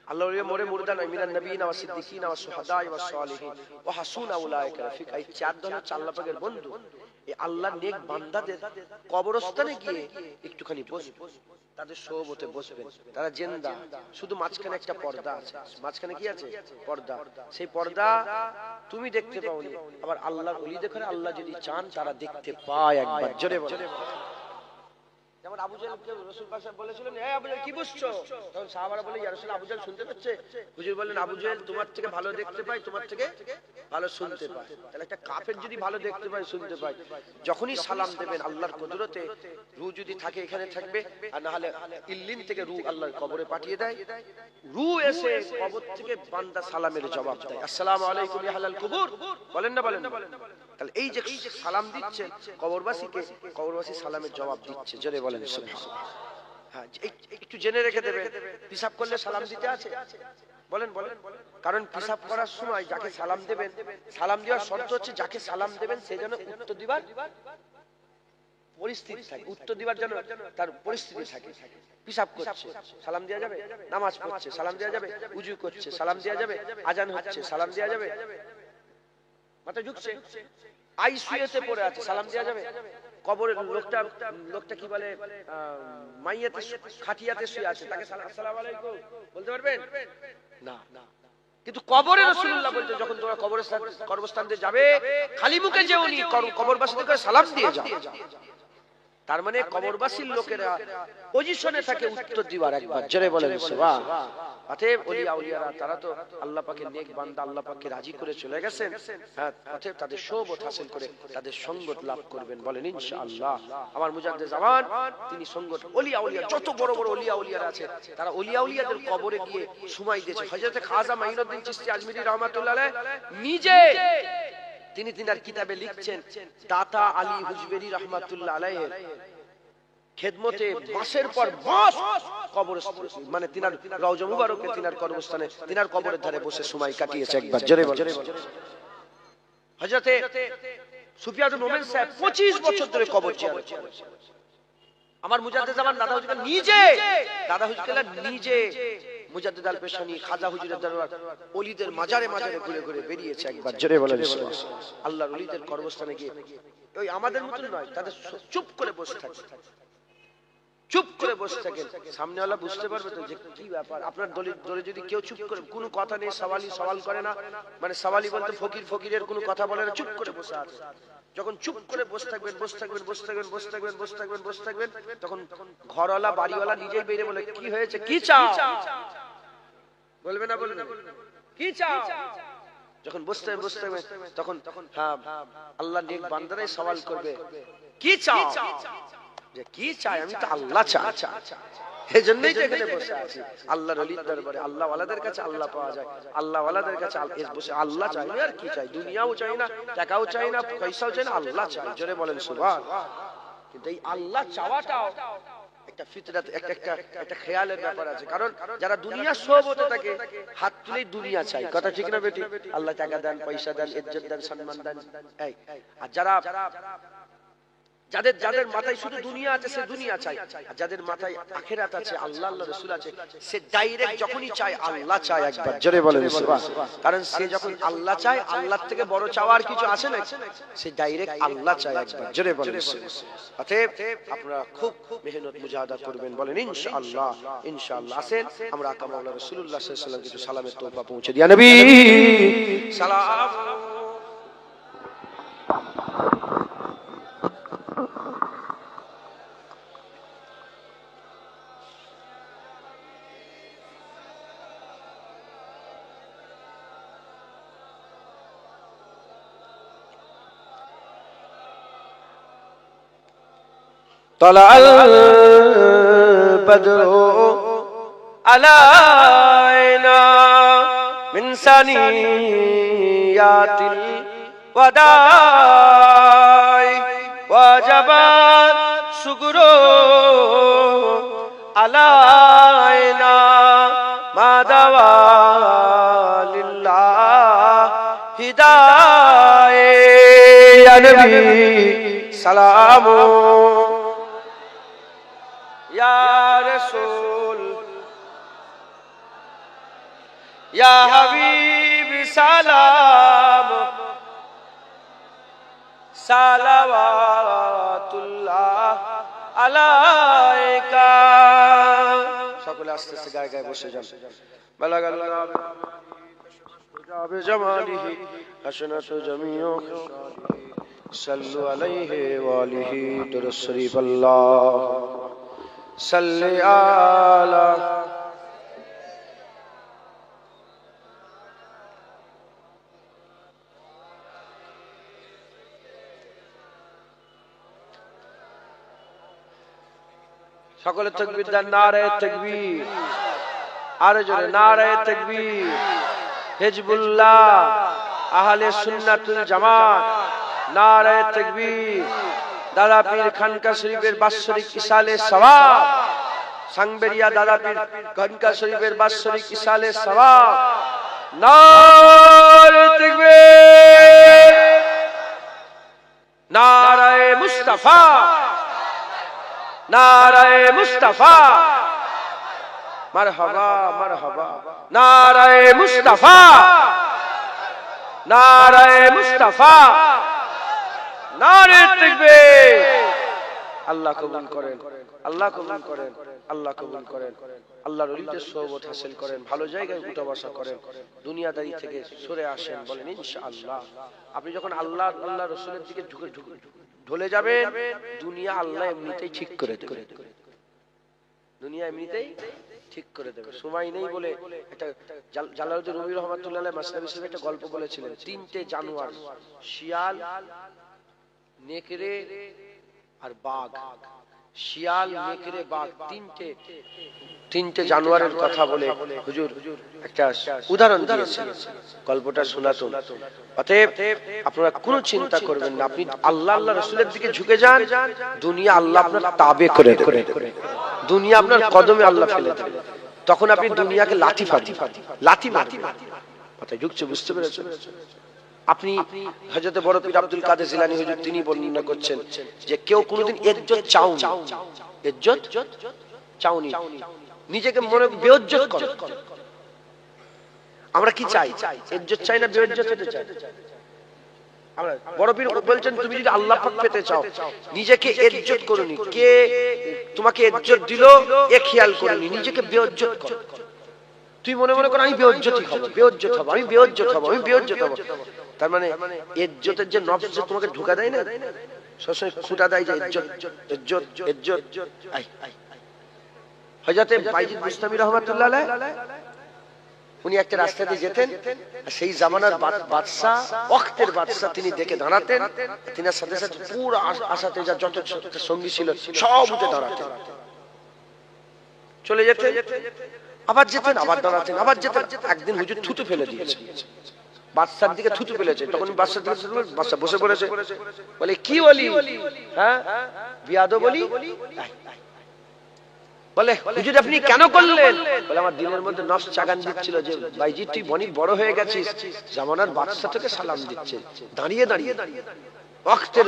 আল্লাহর ওলি মরে মুর্দা নয়, মিনান নবিয়িনা ওয়াস সিদ্দিকিনা ওয়াস শুহাদা ওয়াস সালিহিন ওয়া হাসুনা উলাইকা রাফিক। এই 4 জন হচ্ছে আল্লাহ পাকের বন্ধু। এই আল্লাহর নেক বান্দাদের কবরস্থানে গিয়ে একটুখানি বসবে, তাদের সোহবতে বসবেন। তারা জিন্দা, শুধু মাঝখানে একটা পর্দা আছে। মাঝখানে কি আছে? পর্দা। সেই পর্দা তুমি দেখতে পাওনি, আবার আল্লাহর ওলি দেখে আল্লাহ যদি চান তারা দেখতে পায়। একবার জোরে বলে। যেমন আবু জাহলকে রাসূল পাক সাহেব বলেছিলেন, এই আবু জাহল কি বুঝছো? তখন সাহাবারা বলে, ইয়া রাসূল, আবু জাহল শুনতে পাচ্ছে? হুজুর বললেন, আবু জাহল তোমার থেকে ভালো দেখতে পায়, তোমার থেকে ভালো শুনতে পায়। তাহলে একটা কাফের যদি ভালো দেখতে পায়, শুনতে পায়, যখনই সালাম দেবেন আল্লাহর কুদরতে রূহ যদি থাকে এখানে থাকবে, আর না হলে ইল্লিন থেকে রূহ আল্লাহর কবরে পাঠিয়ে দেয়। রূহ এসে কবর থেকে বান্দা সালামের জবাব দেয়, আসসালামু আলাইকুম ইয়া আহলাল কুবুর। বলেন না বলেন? তাহলে এই যে সালাম দিচ্ছে কবরবাসীকে, কবরবাসী সালামের জবাব দিচ্ছে। জোরে বলেন সুবহানাল্লাহ। হ্যাঁ, একটু জেনে রেখে দেবেন, পিশাব করলে সালাম দিতে আছে? বলেন বলেন। কারণ পিশাব করার সময় যাকে সালাম দেবেন, সালাম দেওয়ার শর্ত হচ্ছে যাকে সালাম দেবেন সে যেন উত্তর দিবার পরিস্থিতি থাকে, উত্তর দিবার জন্য তার পরিস্থিতি থাকে। পিশাব করছে, সালাম দেওয়া যাবে? নামাজ পড়ছে, সালাম দেওয়া যাবে? উজু করছে, সালাম দেওয়া যাবে? আজান হচ্ছে, সালাম দেওয়া যাবে? মাথায় ঢুকছে? আইসিইউতে পড়ে আছে, সালাম দেওয়া যাবে? কবরের লোকটা কি বলে, মাইয়াতে খাটিয়াতে শুয়ে আছে, তাকে আসসালামু আলাইকুম বলতে পারবেন না? কিন্তু কবরে রাসূলুল্লাহ বলতে, যখন তোমরা কবরস্থান দিয়ে যাবে খালি মুখে যেওনি, কবরবাসীদের সালাম দিয়ে যাও। তার মানে কবরবাসীর লোকেরা পজিশনে থাকে উত্তর দিবার। একবার জোরে বলেন সুবহানাল্লাহ। অতএব ওলিয়া আউলিয়ারা তারা তো আল্লাহ পাকের নেক বান্দা, আল্লাহ পাককে রাজি করে চলে গেছেন। হ্যাঁ, অতএব তাদের সোহবত হাসিল করে তাদের সঙ্গত লাভ করবেন, বলেন ইনশাআল্লাহ। আমার মুজাদ্দিদ জামান তিনি সঙ্গত ওলিয়া আউলিয়া, যত বড় বড় ওলিয়া আউলিয়ারা আছে তারা ওলিয়া আউলিয়াদের কবরে গিয়ে সময় দিয়েছে। হযরত খাজা মাইনুদ্দিন চিশতি আজমিরি রাহমাতুল্লাহ আলাইহি নিজে তিনি তিনার কিতাবে লিখছেন, দাতা আলী হুজবেরি রাহমাতুল্লাহ আলাইহি খেদমতে মাসের পর মাস কবর, মানে তিনার রওজা মুবারকে তিনার কবরস্থানে তিনার কবরের ধারে বসে সময় কাটিয়েছে। একবার জোরে বলেন। হযরতে সুফিয়ানুল মুমিন সাহেব 25 বছর ধরে কবর জিয়ারত করেছেন। আমার মুজাদ্দিদ জামান দাদা হুজুর নিজে মুজাদ্দিদ আল পেশানি খাজা হুজুরের দরবার ওলিদের মাজারে মাজারে ঘুরে ঘুরে বেরিয়েছে। একবার জোরে বলেন সুবহানাল্লাহ। আল্লাহর ওলিদের কবরস্থানে গিয়ে ওই আমাদের মত নয়, তাদের চুপ করে বসে থাকে, চুপ করে বসে থাকেন। সামনেওয়ালা বুঝতে পারবে তো যে কি ব্যাপার। আপনার দলে যদি কেউ চুপ করে কোনো কথা নেই, সওয়াল করে না, মানে সওয়ালি বলতে ফকিরের কোনো কথা বলে না, চুপ করে বসে আছে। যখন চুপ করে বসে থাকবেন তখন ঘরওয়ালা বাড়িওয়ালা নিজেই বেরিয়ে বলে, কি হয়েছে, কি চাও? বলবে না কি চাও? যখন বসতে থাকবেন তখন হ্যাঁ আল্লাহ নেক বান্দারাই সওয়াল করবে, কি চাও? যে কি চাই? আমি তো আল্লাহ চাই। এজন্যই তো এখানে বসে আছি আল্লাহর ওলির দরবারে। আল্লাহ ওয়ালাদের কাছে আল্লাহ পাওয়া যায়, আল্লাহ ওয়ালাদের কাছে বসে আল্লাহ চাই। আর কি চাই? দুনিয়াও চাই না, টাকাও চাই না, পয়সাও চাই না, আল্লাহ চাই। জোরে বলেন সুবহানাল্লাহ। কিন্তু এই আল্লাহ চাওয়াটাও একটা ফিতরাত, একটা খেয়ালের ব্যাপার আছে। কারণ যারা দুনিয়ার সোহবতে থাকে হাত তুলেই দুনিয়া চাই, কথা ঠিক না বেটি? আল্লাহ টাকা দেন, পয়সা দেন, ইজ্জত দেন, সম্মান দেন। আর যাদের মাথায় শুধু দুনিয়া আছে সে দুনিয়া চায়, আর যাদের মাথায় আখিরাত আছে, আল্লাহ আল্লাহ রাসূল আছে, সে ডাইরেক্ট যখনই চায় আল্লাহ চায়। একবার জোরে বলেন সুবহানাল্লাহ। কারণ সে যখন আল্লাহ চায়, আল্লাহর থেকে বড় চাওয়ার কিছু আছে না, সে ডাইরেক্ট আল্লাহ চায়। একবার জোরে বলেন সুবহানাল্লাহ। অতএব আপনারা খুব মেহনত মুজাহাদা করবেন, বলেন ইনশাআল্লাহ। ইনশাআল্লাহ। আসেন আমরা আকা মাওলানা রাসূলুল্লাহ সাল্লাল্লাহু আলাইহি ওয়াসাল্লাম কিছু সালামের তোহফা পৌঁছে দিয়া নবী সালাম। طلع البدر علينا من ثنيات الوداع وجب الشكر علينا ما دعا لله هداية يا نبي سلام या रसूल या हबीब सलाम सलावातुल्लाह अलैका। সকলে আস্তে আস্তে গায়ে গায়ে বসে যান। বালাগাল্লাহ জাবে জামালিহি হাসনাতু জামিউ সাল্লু আলাইহি ওয়া আলিহি দুরূদ শরীফ আল্লাহ সাল্লি আলা। সকলে তাকবীর দেন, নারে তাকবীর, আরো জোরে নারে তাকবীর। হিজবুল্লাহ, আহলে সুন্নাতুল জামাত, নারে তাকবীর। দাদা পীর খানকা শরীফের বাৎসরিক ইসালে সওয়াব, সাংবেরিয়া দাদা পীর খানকা শরীফের বাৎসরিক ইসালে সওয়াব। নারে তাকবীর, নারে মুস্তাফা, নারে মুস্তাফা, মারহাবা মারহাবা। নারে মুস্তাফা, নারে মুস্তাফা, নারে তাকবীর। আল্লাহ কবুল করেন, আল্লাহ কবুল করেন, আল্লাহ কবুল করেন। আল্লাহর ওলিদের সোহবত হাসিল করেন, ভালো জায়গায় উঠা বসা করেন, দুনিয়াদারি থেকে সরে আসেন, বলেন ইনশাআল্লাহ। আপনি যখন আল্লাহ আল্লাহ রাসূলের দিকে ঢলে যাবেন, দুনিয়া আল্লাহ এমনিতেই ঠিক করে দেবে, দুনিয়া এমনিতেই ঠিক করে দেবে। সময় নেই বলে একটা জালালউদ্দিন রুমি রহমাতুল্লাহ আলাইহি মাসনাবী শরীফে একটা গল্প বলেছিলেন। 3টে জানোয়ার, শিয়াল, নেকড়ে আর বাঘ। শিয়াল, নেকড়ে, বাঘ, তিনটে জানোয়ারের কথা বলে হুজুর একটা উদাহরণ দিয়েছেন। গল্পটা শোনাতুন। অতএব আপনারা কোনো চিন্তা করবেন না, আপনি আল্লাহ রাসূলের দিকে ঝুঁকে যান, দুনিয়া আল্লাহ আপনার তাবে করে দেবে। দুনিয়া আপনার কদমে আল্লাহ ফেলে দেবে। তখন আপনি দুনিয়াকে লাথি মারবেন। মাথায় ঢুকছে? বুঝতে পেরেছেন? আপনি হযরত বড় পীর আব্দুল কাদের জিলানী হুজুর তিনি বর্ণনা করছেন যে কেউ কোনোদিন ইজ্জত চাওনি, নিজেকে মনে বেইজ্জত করে। আমরা কি চাই? ইজ্জত চাই না বেইজ্জত হতে চাই? আমরা বড় পীর বলছেন তুমি যদি আল্লাহ পাক পেতে চাও নিজেকে ইজ্জত করুনি, কে তোমাকে ইজ্জত দিল এ খেয়াল করুনি, নিজেকে বেইজ্জত করো। তুই মনে কর আমি বেইজ্জত হব। তার মানে ইজ্জতের যে নফস তোমাকে ঢোকা দেয় না, সবসময় খুঁটা দেয় যে ইজ্জত। হযরত বাইজিদ বুস্তামি রাহমাতুল্লাহ আলাইহি উনি একটা রাস্তা দিয়ে যেতেন, সেই জামানার বাদশা, ওয়াক্তের বাদশা তিনি দেখে দাঁড়াতেন, তিনার সাথে সাথে পুরো আসাতে যা যত সঙ্গী ছিল সব উঠে দাঁড়াতেন, চলে যেতেন, আবার যেতেন, আবার দাঁড়াতেন, আবার যেতেন। একদিন হুজুর থুতু ফেলে দিয়েছে, বাদশার দিকে থুতু ফেলেছে। তখন বাদশা বসে পড়েছে, বলে কি বলি? হ্যাঁ বিয়াদব বলি। বলে হুজুর আপনি কেন করলেন? বলে আমার দিনের মধ্যে নফস চাগান দিচ্ছিল যে ভাইজি তুই অনেক বড় হয়ে গেছিস, জামানার বাদশা থেকে সালাম দিচ্ছে, দাঁড়িয়ে ওয়াক্তের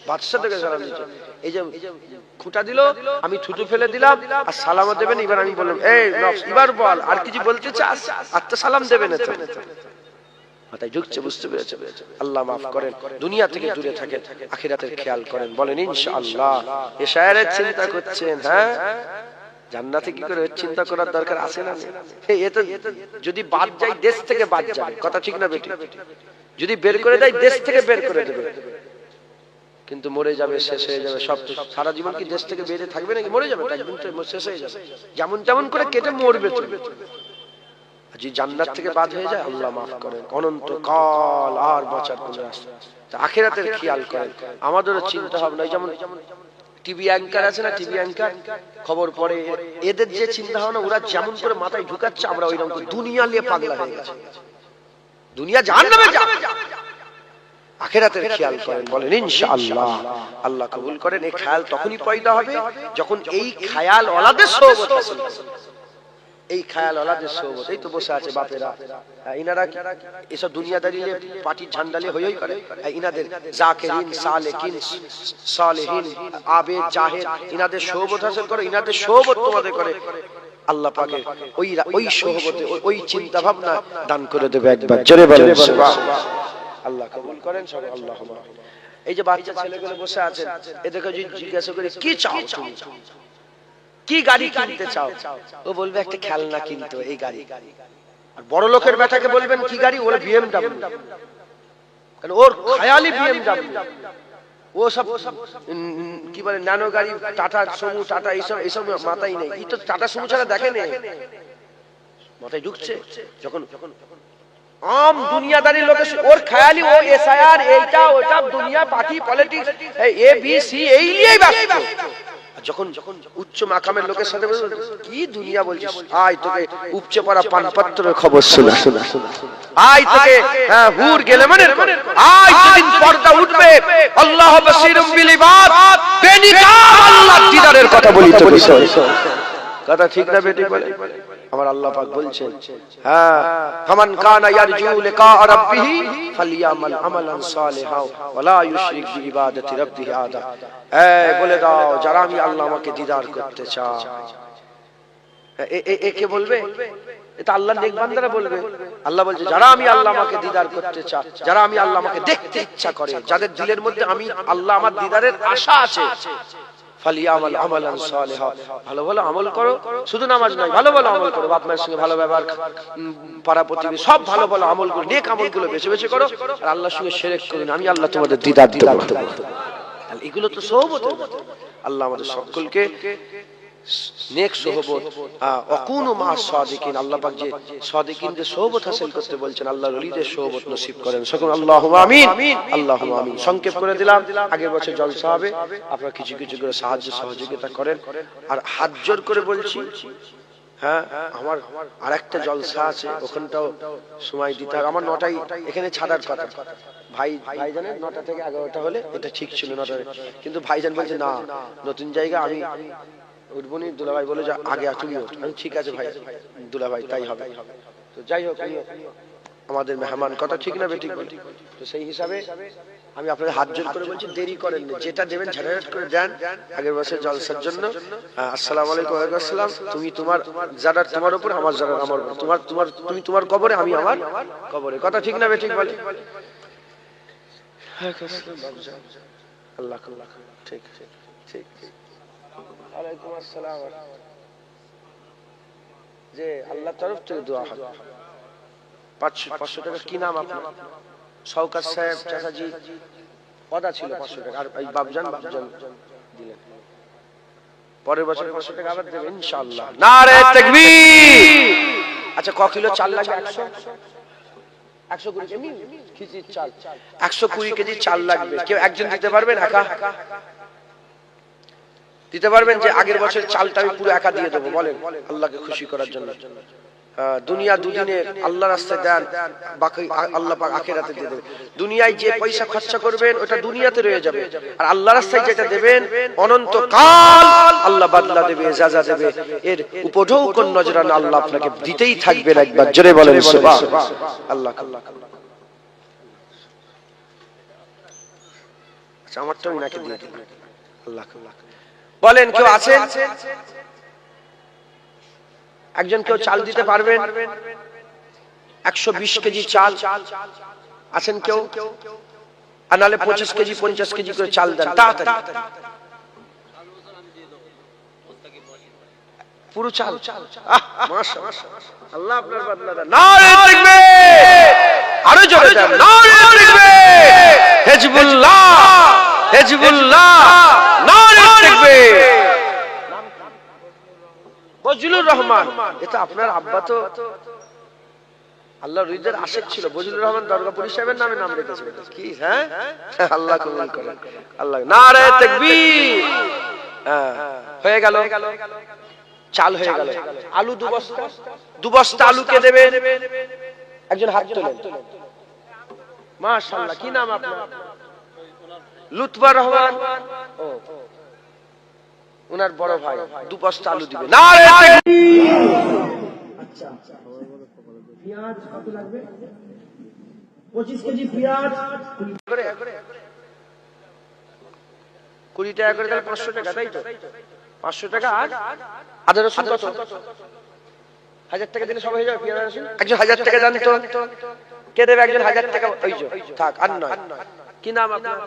বাদশা থেকে সালাম দিচ্ছে। এই যে খুঁটা দিল, আমি থুতু ফেলে দিলাম, আর সালামও দেবেন। এবার আমি বললাম এই নফস এবার বল, আর কিছু বলতে চাস? আর তো সালাম দেবেন। মাথায় ঢুকছে? বুঝতে পেরেছে? আল্লাহ মাফ করেন, দুনিয়া থেকে দূরে থাকেন, আখিরাতের খেয়াল করেন। বলেন ইনশাআল্লাহ। এশায়ারের চিন্তা করছেন? হ্যাঁ, জান্নাতে কি করে চিন্তা করার দরকার আছে না? এ তো যদি বাদ যায় দেশ থেকে বাদ যাবে, কথা ঠিক না বেটি? যদি বের করে দেয় দেশ থেকে বের করে দেবে, কিন্তু মরে যাবে, শেষ হয়ে যাবে সব। সারা জীবন কি দেশ থেকে বেরিয়ে থাকবে নাকি? মরে যাবে, শেষ হয়ে যাবে, যেমন তেমন করে কেটে মরবে। যদি জান্নাত থেকে বাদ হয়ে যায় আল্লাহ মাফ করেন, অনন্ত কাল আর বাঁচার কোনো রাস্তা। আখিরাতের খেয়াল করেন, আমাদেরও চিন্তা ভাবনা। যেমন টিভি অ্যাঙ্কার আছে না, টিভি অ্যাঙ্কার খবর পড়ে, এদের যে চিন্তা ভাবনা ওরা যেমন করে মাথায় ঢুকাচ্ছে, আমরা ওইরকম করে দুনিয়া নিয়ে পাগলা হয়ে গেছে। দুনিয়া জাহান্নামে যাবে, আখিরাতের খেয়াল করেন। বলেন ইনশাআল্লাহ। আল্লাহ কবুল করেন। এই খেয়াল তখনই পয়দা হবে যখন এই খেয়াল ওয়ালাদের সোহবত হাসিল হবে। এই খেয়াল ওয়ালাদের সোহবত, এই তো বসে আছে বাপেরা, ইনারা এসব দুনিয়াদারি নিয়ে পার্টির ঝান্ডালে হইই করে। ইনাদের জাকিরিন, সালেকিন, সালেহিন, আবেদ, জাহেদ, ইনাদের সোহবত হাসিল করো, ইনাদের সোহবত তোমাদের করে। আল্লাহ পাকের ওই সোহবতে ওই চিন্তা ভাবনা দান করে দেবে। একবার জোরে বলেন সুবহানাল্লাহ। আল্লাহ কবুল করেন সব। আল্লাহুম্মা। এই যে বাচ্চা ছেলেগুলো বসে আছে, এদেরকে যদি জিজ্ঞাসা করি কি চাও তুমি, কি গাড়ি কিনতে চাও, ও বলবে একটা খেলনা কিনতে, এই গাড়ি। আর বড় লোকের বেটাকে বলবেন কি গাড়ি, ওর বিএমডব্লিউ, কারণ ওর খায়ালি বিএমডব্লিউ। ও সব কি বলে ন্যানো গাড়ি, টাটা সুমো, টাটা এইসব মাথায় নেই। এই তো টাটা সুমো ছাড়া দেখে নেই, মাথায় ঢুকছে। যখন আম দুনিয়াদারি লোক, ওর খেয়ালি ও এসআইআর, এইটা ওটা, দুনিয়া, party, politics, A B C, এই নিয়েই ব্যস্ত। যখন উচ্চ মাকামের লোকের সাথে কি দুনিয়া বলছিস, আয় তোকে উপচে পড়া পানপত্রের খবর শোনা, আয় তোকে হুর গেলে মানে, আয় যেদিন পর্দা উঠবে আল্লাহ বাসীরুম বিল ইবাদ, বেনিকাব আল্লাহর দিদারের কথা বলি তো বিষয়। কথা ঠিক না বেটি? বলে আমার আল্লাহ পাক বলছেন, হ্যাঁ, ফামান কানা ইয়ারজু লিকা রাব্বিহি ফালইয়ামাল আমালান সালিহা ওয়া লা ইউশরিক বিইবাদাতি রাব্বিহি আহাদা। এই বলে দাও, যারা আমি আল্লাহ আমাকে দিদার করতে চায়, একে বলবে, এটা আল্লাহর নেক বান্দারা বলবে। আল্লাহ বলছে যারা আমি আল্লাহ আমাকে দিদার করতে চায়, যারা আমি আল্লাহ আমাকে দেখতে ইচ্ছা করে, যাদের দিলের মধ্যে আমি আল্লাহ আমার দিদারের আশা আছে, ফালিয়ামাল আমালান সালিহা, ভালো ভালো আমল করো। শুধু নামাজ নয়, ভালো ভালো আমল করো, বাপ মায়ের সঙ্গে ভালো ব্যবহার, পাড়া প্রতিবেশী সব ভালো ভালো আমলগুলো, নেক আমলগুলো বেশি বেশি করো, আর আল্লাহর সঙ্গে শিরক করো না, আমি আল্লাহ তোমাদের দিদার দেব। এগুলো তো সোহবত। আল্লাহ আমাদের সকলকে নেক সোহবত, অকুনু মা সাদিকিন, আল্লাহ পাক যে সাদিকিনদের সোহবত হাসিল করতে বলছেন, আল্লাহর ওলিদের সোহবত নসিব করেন সকল, আল্লাহুম্মা আমিন, আল্লাহুম্মা আমিন। সংক্ষেপ করে দিলাম, আগের বছর জলসা হবে, আপনারা কিছু কিছু করে সাহায্য সহযোগিতা করেন। আর হাত জোর করে বলছি, হ্যাঁ আমার আরেকটা জলসা আছে, ওখানটাও সময় দিতে হবে। আমার 9টায় এখানে ছাড়ার কথা, ভাইজানের 9টা থেকে 11টা হলে এটা ঠিক ছিল 9টায়, কিন্তু ভাইজান বলছে না নতুন জায়গা আমি উঠবনি, দুলাভাই বলে যে আগে তুমি ওঠ। আমি ঠিক আছে ভাই দুলাভাই তাই হবে। তো যাই হোক, আমাদের মেহমান কথা ঠিক না বেঠিক বলি, তো সেই হিসাবে আমি আপনাদের হাত জোর করে বলছি দেরি করেন না, যেটা দেবেন ঝাড়াঝাট করে দেন আগের বছর জলসার জন্য। আসসালামু আলাইকুম। ওয়ালাইকুম আসসালাম। তুমি তোমার যারা তোমার উপর, আমার যারা আমার উপর, তোমার তোমার তুমি তোমার কবরে, আমি আমার কবরে, কথা ঠিক না বেঠিক বলি? আল্লাহ আল্লাহ, ঠিক ঠিক ঠিক। ওয়ালাইকুম আসসালাম। যে আল্লাহর তরফ থেকে দোয়া হবে 500 টাকা। কি নাম আপনার? শওকত সাহেব চাচাজি, ওদা ছিল 500 টাকা, আর এই বাবজান দিলেন। পরের বছর 500 টাকা আবার দেবেন ইনশাআল্লাহ। নারে তাকবীর। আচ্ছা ক কিলো চাল লাগে? 120 কেজি খিচুড়ির চাল, 120 কেজি চাল লাগবে। কেউ একজন দিতে পারবেন? একা দিতে পারবেন? যে আগের বছর চালটা আমি পুরো একা দিয়ে দেবো, বলেন আল্লাহকে খুশি করার জন্য। দুনিয়া দুদিনের আল্লাহর রাস্তায় দেন, বাকি আল্লাহ পাক আখিরাতে দিয়ে দেবে। দুনিয়ায় যে পয়সা খরচা করবেন ওটা দুনিয়াতে রয়ে যাবে, আর আল্লাহর রাস্তায় যেটা দেবেন অনন্তকাল আল্লাহ বদলা দেবে, জাযা দেবে। এর উপরেও কোন নজরানা আল্লাহ আপনাকে দিতেই থাকবেন। একবার জোরে বলেন সুবহানাল্লাহ। আল্লাহ আল্লাহ। আচ্ছা আমারটাও ইনাকে দিয়ে দিন। আল্লাহ আল্লাহ। বলেন কেউ আছেন? একজন কেউ চাল দিতে পারবেন? 120 কেজি চাল আছেন কেউ? আর নালে 25 কেজি 50 কেজি করে চাল দেন তাড়াতাড়ি। পুরো চাল, মাশাআল্লাহ, আল্লাহ আপনার বদলা দেন। নারে তাকবীর, আরো জোরে দেন নারে তাকবীর। হিজবুল্লাহ হিজবুল্লাহ, নারে তাকবীর। বজলুর রহমান, এটা আপনার আব্বা তো আল্লাহর হৃদয়ের আশিক ছিল। বজলুর রহমান দরগাপুরি সাহেবের নামে নাম রেখেছিলেন কি? হ্যাঁ, আল্লাহ কবুল করেন। আল্লাহ। নারে তাকবীর। হয়ে গেল, চাল হয়ে গেল। আলু 2 বস্তা আলু কে দেবে? একজন হাত তোলেন। মাশাআল্লাহ। কি নাম আপনার? লুৎফর রহমান। ও উনার বড় ভাই 2 বস্তা আলু দিবে। নারে তাকবীর। আচ্ছা পেঁয়াজ কত লাগবে? 25 কেজি পেঁয়াজ 20 টাকা করে তাহলে 500 টাকা, তাই তো? 500 টাকা। আর আদা রসুন কত? 1000 টাকা দিলে সব হয়ে যাবে পেঁয়াজ রসুন। একজন 1000 টাকা দেন তো। কে দেবে? একজন 1000 টাকা। ওই যে থাক, আর নয়। কি নাম আপনার?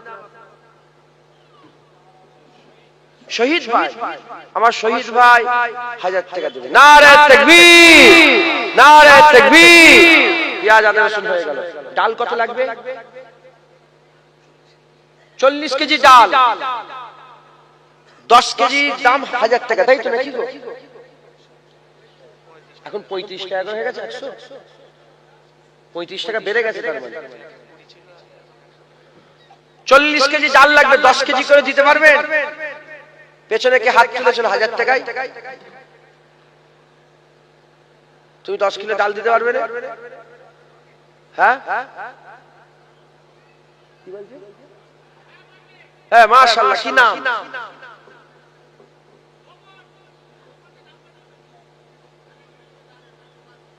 শহীদ ভাই। আমার শহীদ ভাই 1000 টাকা দেবে। নারে তাকবীর, নারে তাকবীর। পেঁয়াজ আদা রসুন হয়ে গেল। ডাল কত লাগবে? 40 কেজি ডাল, 10 কেজি দাম 1000 টাকা, তাই তো নাকি গো? এখন 35 টাকা হয়ে গেছে। 135 টাকা বেড়ে গেছে। তার মানে 40 কেজি ডাল লাগবে, 10 কেজি করে দিতে পারবেন? পেছনে কে হাত তুলেছিল 1000 টাকায়? তুমি 10 কিলো ডাল দিতে পারবে না? হ্যাঁ হ্যাঁ, মাশাআল্লাহ। কি নাম?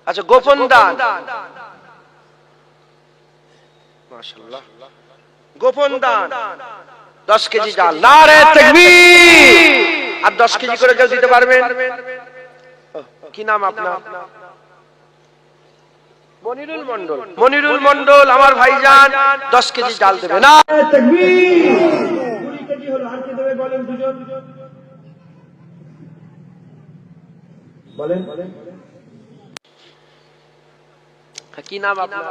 আচ্ছা গোপন দান। মাশাআল্লাহ, গোপন দান 10 কেজি ডাল। নারে তাকবীর। আর 10 কেজি করে কেউ দিতে পারবেন? কি নাম আপনার? মনিরুল মন্ডল। মনিরুল মন্ডল আমার ভাইজান 10 কেজি ডাল দেবে। নারে তাকবীর। 20 কেজি হলো। আর কি দেবে বলেন দুজন? বলেন কি নাম আপনার?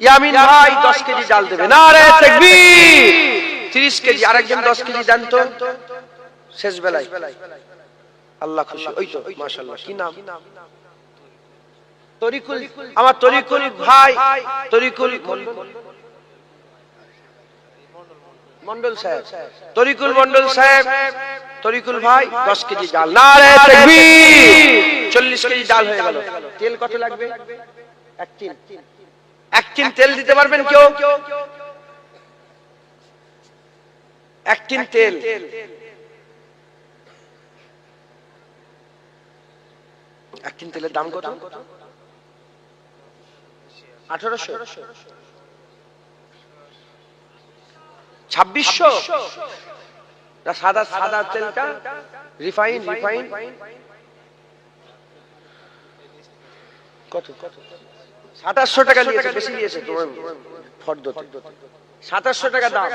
ইয়ামিন ভাই 10 কেজি ডাল দেবে। নারে তাকবীর। 30 কেজি। আরেকজন 10 কেজি দেন তো। শেষ বেলায় আল্লাহ খুশি। ওই তো মাশাআল্লাহ, কি নাম? তরিকুল, আমার তরিকুল ভাই, তরিকুল মন্ডল সাহেব, তরিকুল মন্ডল সাহেব, তরিকুল ভাই 10 কেজি ডাল। নারে তাকবীর। 40 কেজি ডাল হয়ে গেল। তেল কত লাগবে? 1 টিন। 1 টিন তেল দিতে পারবেন কেউ? 1 টিন তেল। 1 টিন তেলের দাম কত? 1800, 2600। সাদা সাদা তেলটা রিফাইন কত? 2700 টাকা নিয়েছে, বেশি নিয়েছে তোমার ফর্দতে। 2700 টাকা দাম।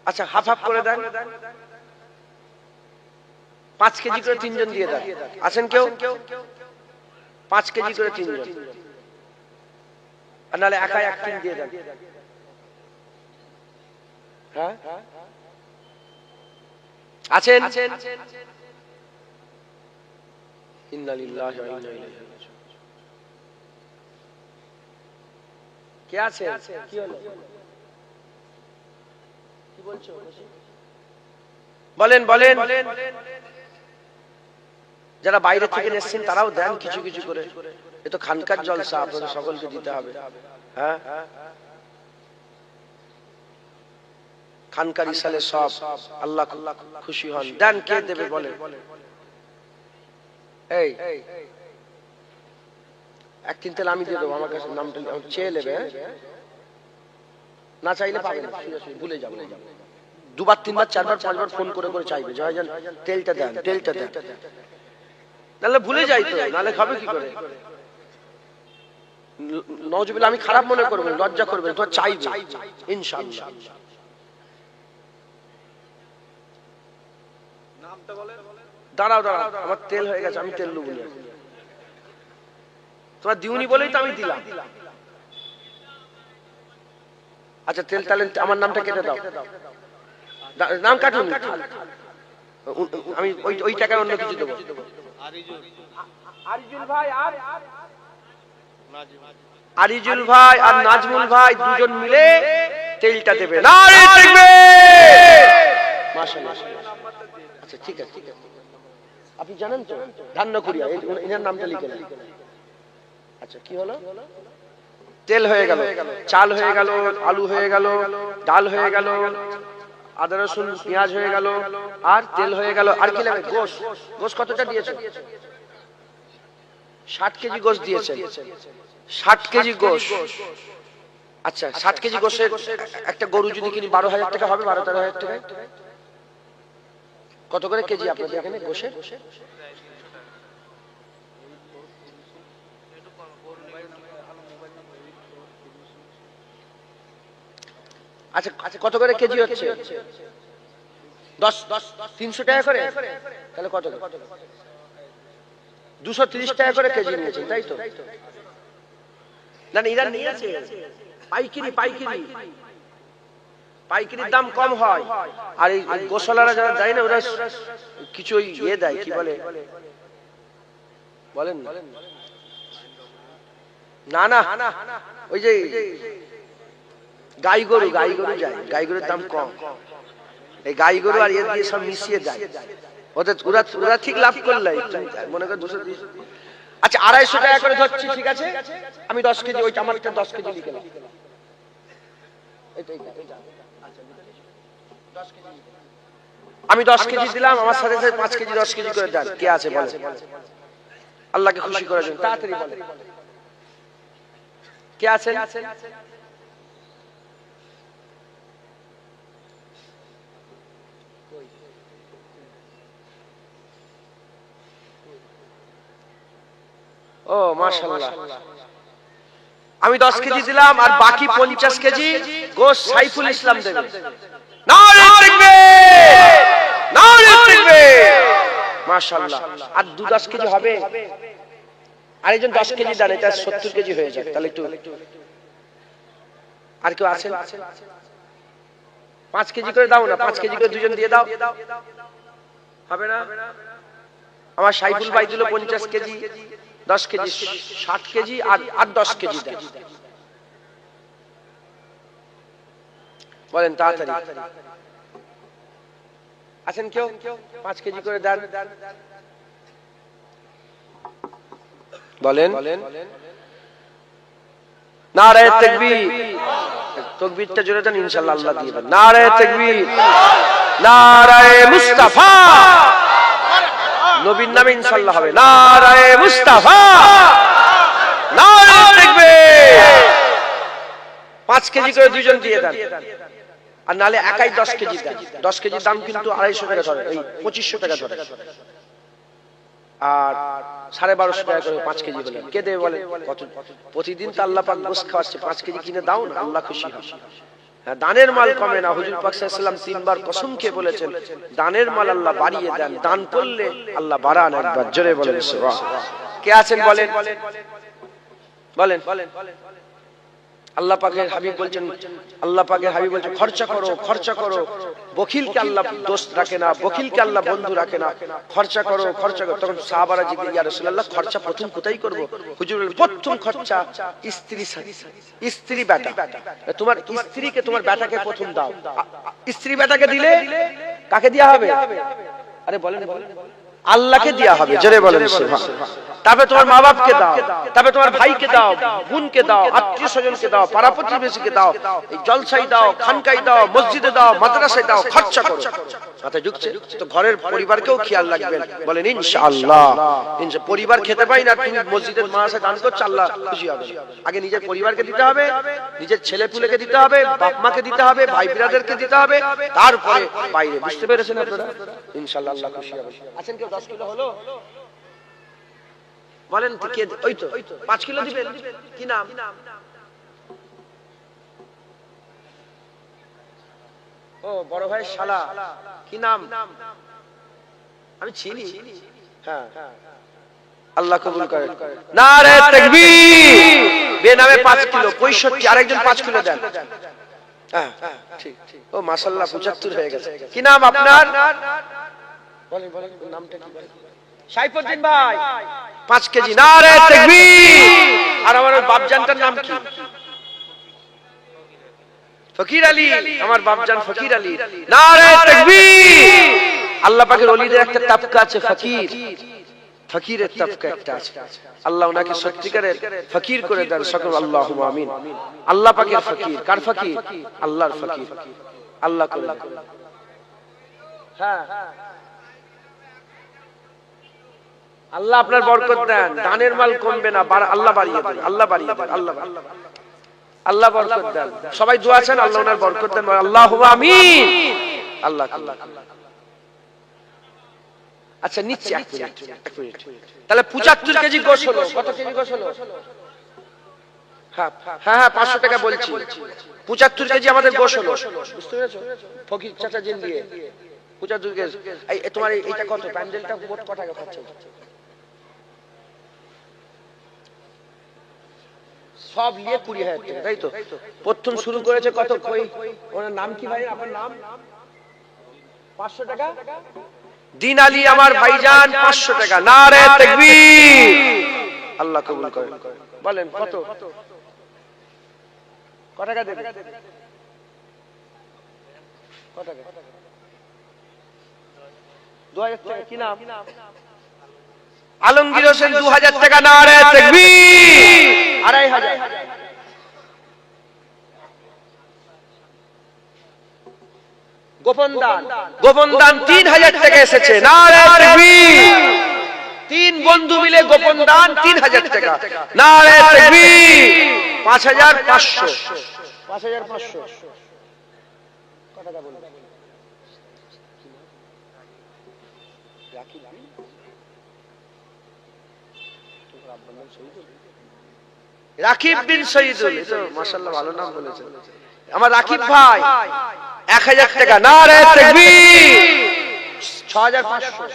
আচ্ছা হাফ হাফ করে দেন, 5 কেজি করে 3 জন দিয়ে দেন। আছেন কেউ? 5 কেজি করে 3 জন, আর নাহলে একাই 1 টিন দিয়ে দেন। হ্যাঁ আছেন? ইন্না লিল্লাহি ওয়া ইন্না ইলাইহি রাজিউন। কে আছে? কি হলো? কি বলছো? বলেন। যারা বাইরে থেকে এসেছেন তারাও দেন কিছু কিছু করে। এ তো খানকার জলসা, আপনাদের সকলকে দিতে হবে। হ্যাঁ, খানকার ইসালে সব আল্লাহ খুশি হন। দেন, কে দেবে বলে? এই 1 টিন তেল আমি দিয়ে দেবো। আমার কাছে নামটা চেয়ে নেবে, না চাইলে পাবে না, ভুলে যাবো। 2 বার 3 বার 4 বার 5 বার ফোন করে চাইবে, জয়জান তেলটা দেন। নাহলে ভুলে যাই তো, নাহলে খাবে কি করে? নওজুবিল্লাহ, আমি খারাপ মনে করবেন, লজ্জা করবেন, তো চাইবে ইনশাআল্লাহ। দাঁড়াও, আমার তেল হয়ে গেছে, আমি তেল নেবো। তোমার দিউনি বলেই তো আমি দিলাম। আচ্ছা তেল তাহলে আমার নামটা কেটে দাও, নাম কাটুন। আমি ওই টাকায় অন্য কিছু দেবো। আরিজুল ভাই আর নাজমুল ভাই দুজন মিলে তেলটা দেবে। নারে তাকবীর। মাশাআল্লাহ। আচ্ছা ঠিক আছে, আপনি জানেন তো ধান্যকুড়িয়া, এনার নামটা লিখে নেন। আচ্ছা কি হলো? তেল হয়ে গেল, চাল হয়ে গেল, আলু হয়ে গেল, ডাল হয়ে গেল, আদা রসুন পেঁয়াজ হয়ে গেল, আর তেল হয়ে গেল। আর কি লাগবে? গোশ কতটা দিয়েছে? 60 কেজি গোশ দিয়েছে। 60 কেজি গোশ। আচ্ছা 60 কেজি গোশের একটা গরু যদি কিনি 12,000 টাকা হবে। 12-13,000 টাকা। কত করে কেজি আপনাদের এখানে গোশের? আচ্ছা কত করে কেজি হচ্ছে? 300 টাকা করে। তাহলে কত? 230 টাকা করে কেজি নিয়েছেন, তাই তো? না এরা নিয়েছে পাইকারির দাম কম হয়। আর এই গোশালারা যারা দেয় না, ওরা কিছু ইয়ে দেয়, কি বলে বলেন না, ওই যে গাই গরু যায়, গাই গরুর দাম কম। এই গাই গরু আর এর দিয়ে সব মিশিয়ে দেয়। ওরা ঠিক লাভ করলে মনে করে 230। আচ্ছা 250 টাকা করে ধরছি, ঠিক আছে? আমি 10 কেজি, ওইটা আমার 10 কেজি লিখে নাও। আমি 10 কেজি দিলাম, আমার সাথে 5 কেজি 10 কেজি করে দেন। কে আছে বলে? আল্লাহকে খুশি করার জন্য তাড়াতাড়ি বলে। কে আছেন? ও মাশাআল্লাহ। আমি 10 কেজি দিলাম, আর বাকি 50 কেজি গোশ সাইফুল ইসলাম দেবে। নারে তাকবীর, নারে তাকবীর। মাশাআল্লাহ। আর 10 কেজি হবে। আরেকজন 10 কেজি দেন, এটা 70 কেজি হয়ে যাবে। তাহলে একটু আর কেউ আছেন? 5 কেজি করে দাও না, 5 কেজি করে দুজন দিয়ে দাও, হবে না? আমার সাইফুল ভাই দিল 50 কেজি, 10 কেজি, 60 কেজি আর 10 কেজি দেন। বলেন তাড়াতাড়ি আছেন কেউ? 5 কেজি করে দেন, বলেন। নারায়ে তাকবীর, তাকবীরটা জোরে দেন, ইনশাআল্লাহ আল্লাহ দিবেন। নারায়ে তাকবীর, নারায়ে মুস্তাফা, নবীর নামে ইনশাআল্লাহ হবে। নারায়ে মুস্তাফা, নারায়ে তাকবীর। 5 কেজি করে দুইজন দিয়ে দেন, আর নালে একাই 10 কেজি দেন। 10 কেজির দাম কিন্তু 250 টাকা ধরে, এই 2500 টাকা ধরে, আর 1250 টাকা করে 5 কেজি হলে কে দেবে বলে? কত প্রতিদিন তো আল্লাহ পাক গোশত খাওয়াচ্ছে, 5 কেজি কিনে দাও না, আল্লাহ খুশি হবে। হ্যাঁ, দানের মাল কমে না। হুজুর পাক সাল্লাল্লাহু আলাইহি ওয়াসাল্লাম 3 বার কসম খেয়ে বলেছেন, দানের মাল আল্লাহ বাড়িয়ে দেন, দান করলে আল্লাহ বাড়ান। একবার জোরে বলেন সুবহানাল্লাহ। কে আছেন বলেন, বলেন। আল্লাহ পাকের হাবিব বলছেন, আল্লাহ পাকের হাবিব বলছেন খরচা করো, খরচা করো। বখিলকে আল্লাহ দোস্ত রাখে না, বখিলকে আল্লাহ বন্ধু রাখে না। খরচা করো, খরচা করো। তখন সাহাবারা জিজ্ঞেস, ইয়া রাসূলুল্লাহ, খরচা প্রথম কোথায় করব? হুজুর বলেন, প্রথম খরচা স্ত্রী বেটা। তোমার স্ত্রীকে, তোমার বেটাকে প্রথম দাও। স্ত্রী বেটাকে দিলে কাকে দেয়া হবে? আরে বলেন, আল্লাহকে দেয়া হবে। জোরে বলেন সুবহানাল্লাহ। তারপরে তোমার মা বাপকে দাও, তারপরে তোমার ভাইকে দাও, বোনকে দাও, আত্মীয় স্বজনকে দাও, পাড়া প্রতিবেশীকে দাও, এই জলসাই দাও, খানকাই দাও, মসজিদে দাও, মাদ্রাসায় দাও, খরচা করো। মাথায় ঢুকছে তো? ঘরের পরিবারকেও খেয়াল রাখবেন, বলেন ইনশাআল্লাহ। পরিবার খেতে পাই না, তুমি মসজিদের মাদ্রাসায় দান করছো, আল্লাহ খুশি হবে। আগে নিজের পরিবারকে দিতে হবে, নিজের ছেলে পুলেকে দিতে হবে, বাপ মাকে দিতে হবে, ভাই বিরাদেরকে দিতে হবে, তারপরে বাইরে। বুঝতে পেরেছেন আপনারা? ইনশাআল্লাহ আল্লাহ খুশি হবে। আছেন কেউ? 10 কিলো হলো বলেন। কে? ওই তো 5 কিলো দিবেন। কি নাম? ও বড় ভাই শালা, কি নাম? আমি চিনি। হ্যাঁ, আল্লাহ কবুল করেন। নারায়ে তাকবীর। বেনামে 5 কিলো 65, আরেকজন 5 কিলো দেন। হ্যাঁ ঠিক। ও মাশাআল্লাহ 75 হয়ে গেছে। কি নাম আপনার? বলেন, নামটা কি বলেন? সাইফুদ্দিন ভাই 5 কেজি। নারায়ে তাকবীর। আর আমার বাপজানটার নাম কি? ফকির আলী। আমার বাপজান ফকির আলী। নারায়ে তাকবীর। আল্লাহ পাকের ওলিদের একটা তাবকা আছে, ফকির। ফকিরের তাবকা একটা আছে। আল্লাহ ওনাকে সত্যিকারের ফকির করে দেন। সকল আল্লাহুম্মা আমিন। আল্লাহ পাকের ফকির। কার ফকির? আল্লাহর ফকির। আল্লাহ করে দেন। হ্যাঁ, আল্লাহ আপনার বরকত দেন। দানের মাল কমবে না, আল্লাহ বাড়িয়ে দেন, আল্লাহ বাড়িয়ে দেন, আল্লাহ বরকত দেন। সবাই দোয়া চান, আল্লাহ ওনার বরকত দেন। আল্লাহুম্মা আমিন। আল্লাহ। আচ্ছা নিচে এক মিনিট। তাহলে 75 কেজি গোশ হলো। কত কেজি গোশ হলো? হ্যাঁ 500 টাকা বলছি। 75 কেজি আমাদের গোশ হলো। বুঝতে পেরেছো? ফকির চাচা জিন দিয়ে 75 কেজি। এই তোমার এইটা কত? প্যান্ডেলটা মোট কত টাকা খরচ হচ্ছে? সব নিয়ে 20,000 টাকা, তাই তো? প্রথম শুরু করেছে কত? কই ওনার নাম কি ভাই? আপনার নাম? 500 টাকা। দিন আলী আমার ভাইজান 500 টাকা। নারায়ে তাকবীর। আল্লাহ কবুল করেন। বলেন কত টাকা দেবেন? কত টাকা? 2000 টাকা। কি নাম? আলমগীর হোসেন 2000 টাকা। নারায়ে তাকবীর। 2500। গোপন দান 3000 টাকা এসেছে। নারায়ে তাকবীর। 3 বন্ধু মিলে গোপন দান 3000 টাকা। নারায়ে তাকবীর। 5500। 5500 কত টাকা বলুন? রাকিব বিন শহীদুল। মাশাআল্লাহ ভালো নাম বলেছেন আমার রাকিব ভাই। 1000 টাকা। নারায়ে তাকবীর। 6500।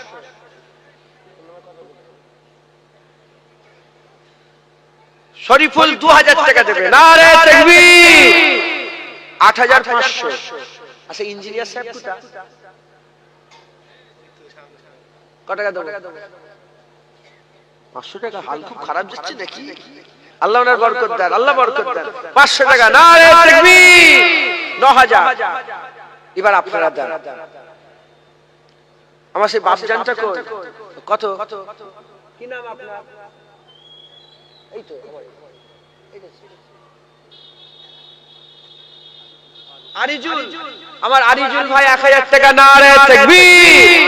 শরীফুল 2000 টাকা দেবে। নারায়ে তাকবীর। 8500। আচ্ছা ইঞ্জিনিয়ার সাহেব কোথা কত টাকা দেবো 500 টাকা হাল খুব খারাপ যাচ্ছে নাকি আল্লাহ ওনার বরকত দেন আল্লাহ বরকত দেন 500 টাকা নারে তাকবীর 9000 এবার আপনারা দেন আমার সেই বাপজানটা কত কি নাম আপনার এই তো আরিজুল আমার আরিজুল ভাই 1000 টাকা নারে তাকবীর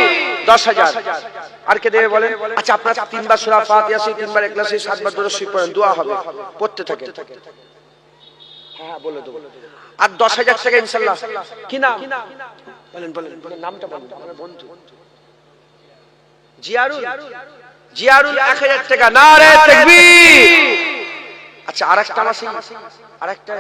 10000 আর কে দেবে বলেন আচ্ছা আপনারা তিনবার সূরা ফাতিহা সেই তিনবার ইখলাসী সাতবার দরুদ শরীফ পড়েন দোয়া হবে পড়তে থাকেন হ্যাঁ বলে দেব আর 10000 টাকা ইনশাআল্লাহ কি নাম বলেন নামটা বলেন আমার বন্ধু জিয়ারুল 1000 টাকা নারে তাকবীর আচ্ছা আরেকটা আছে আরেকটা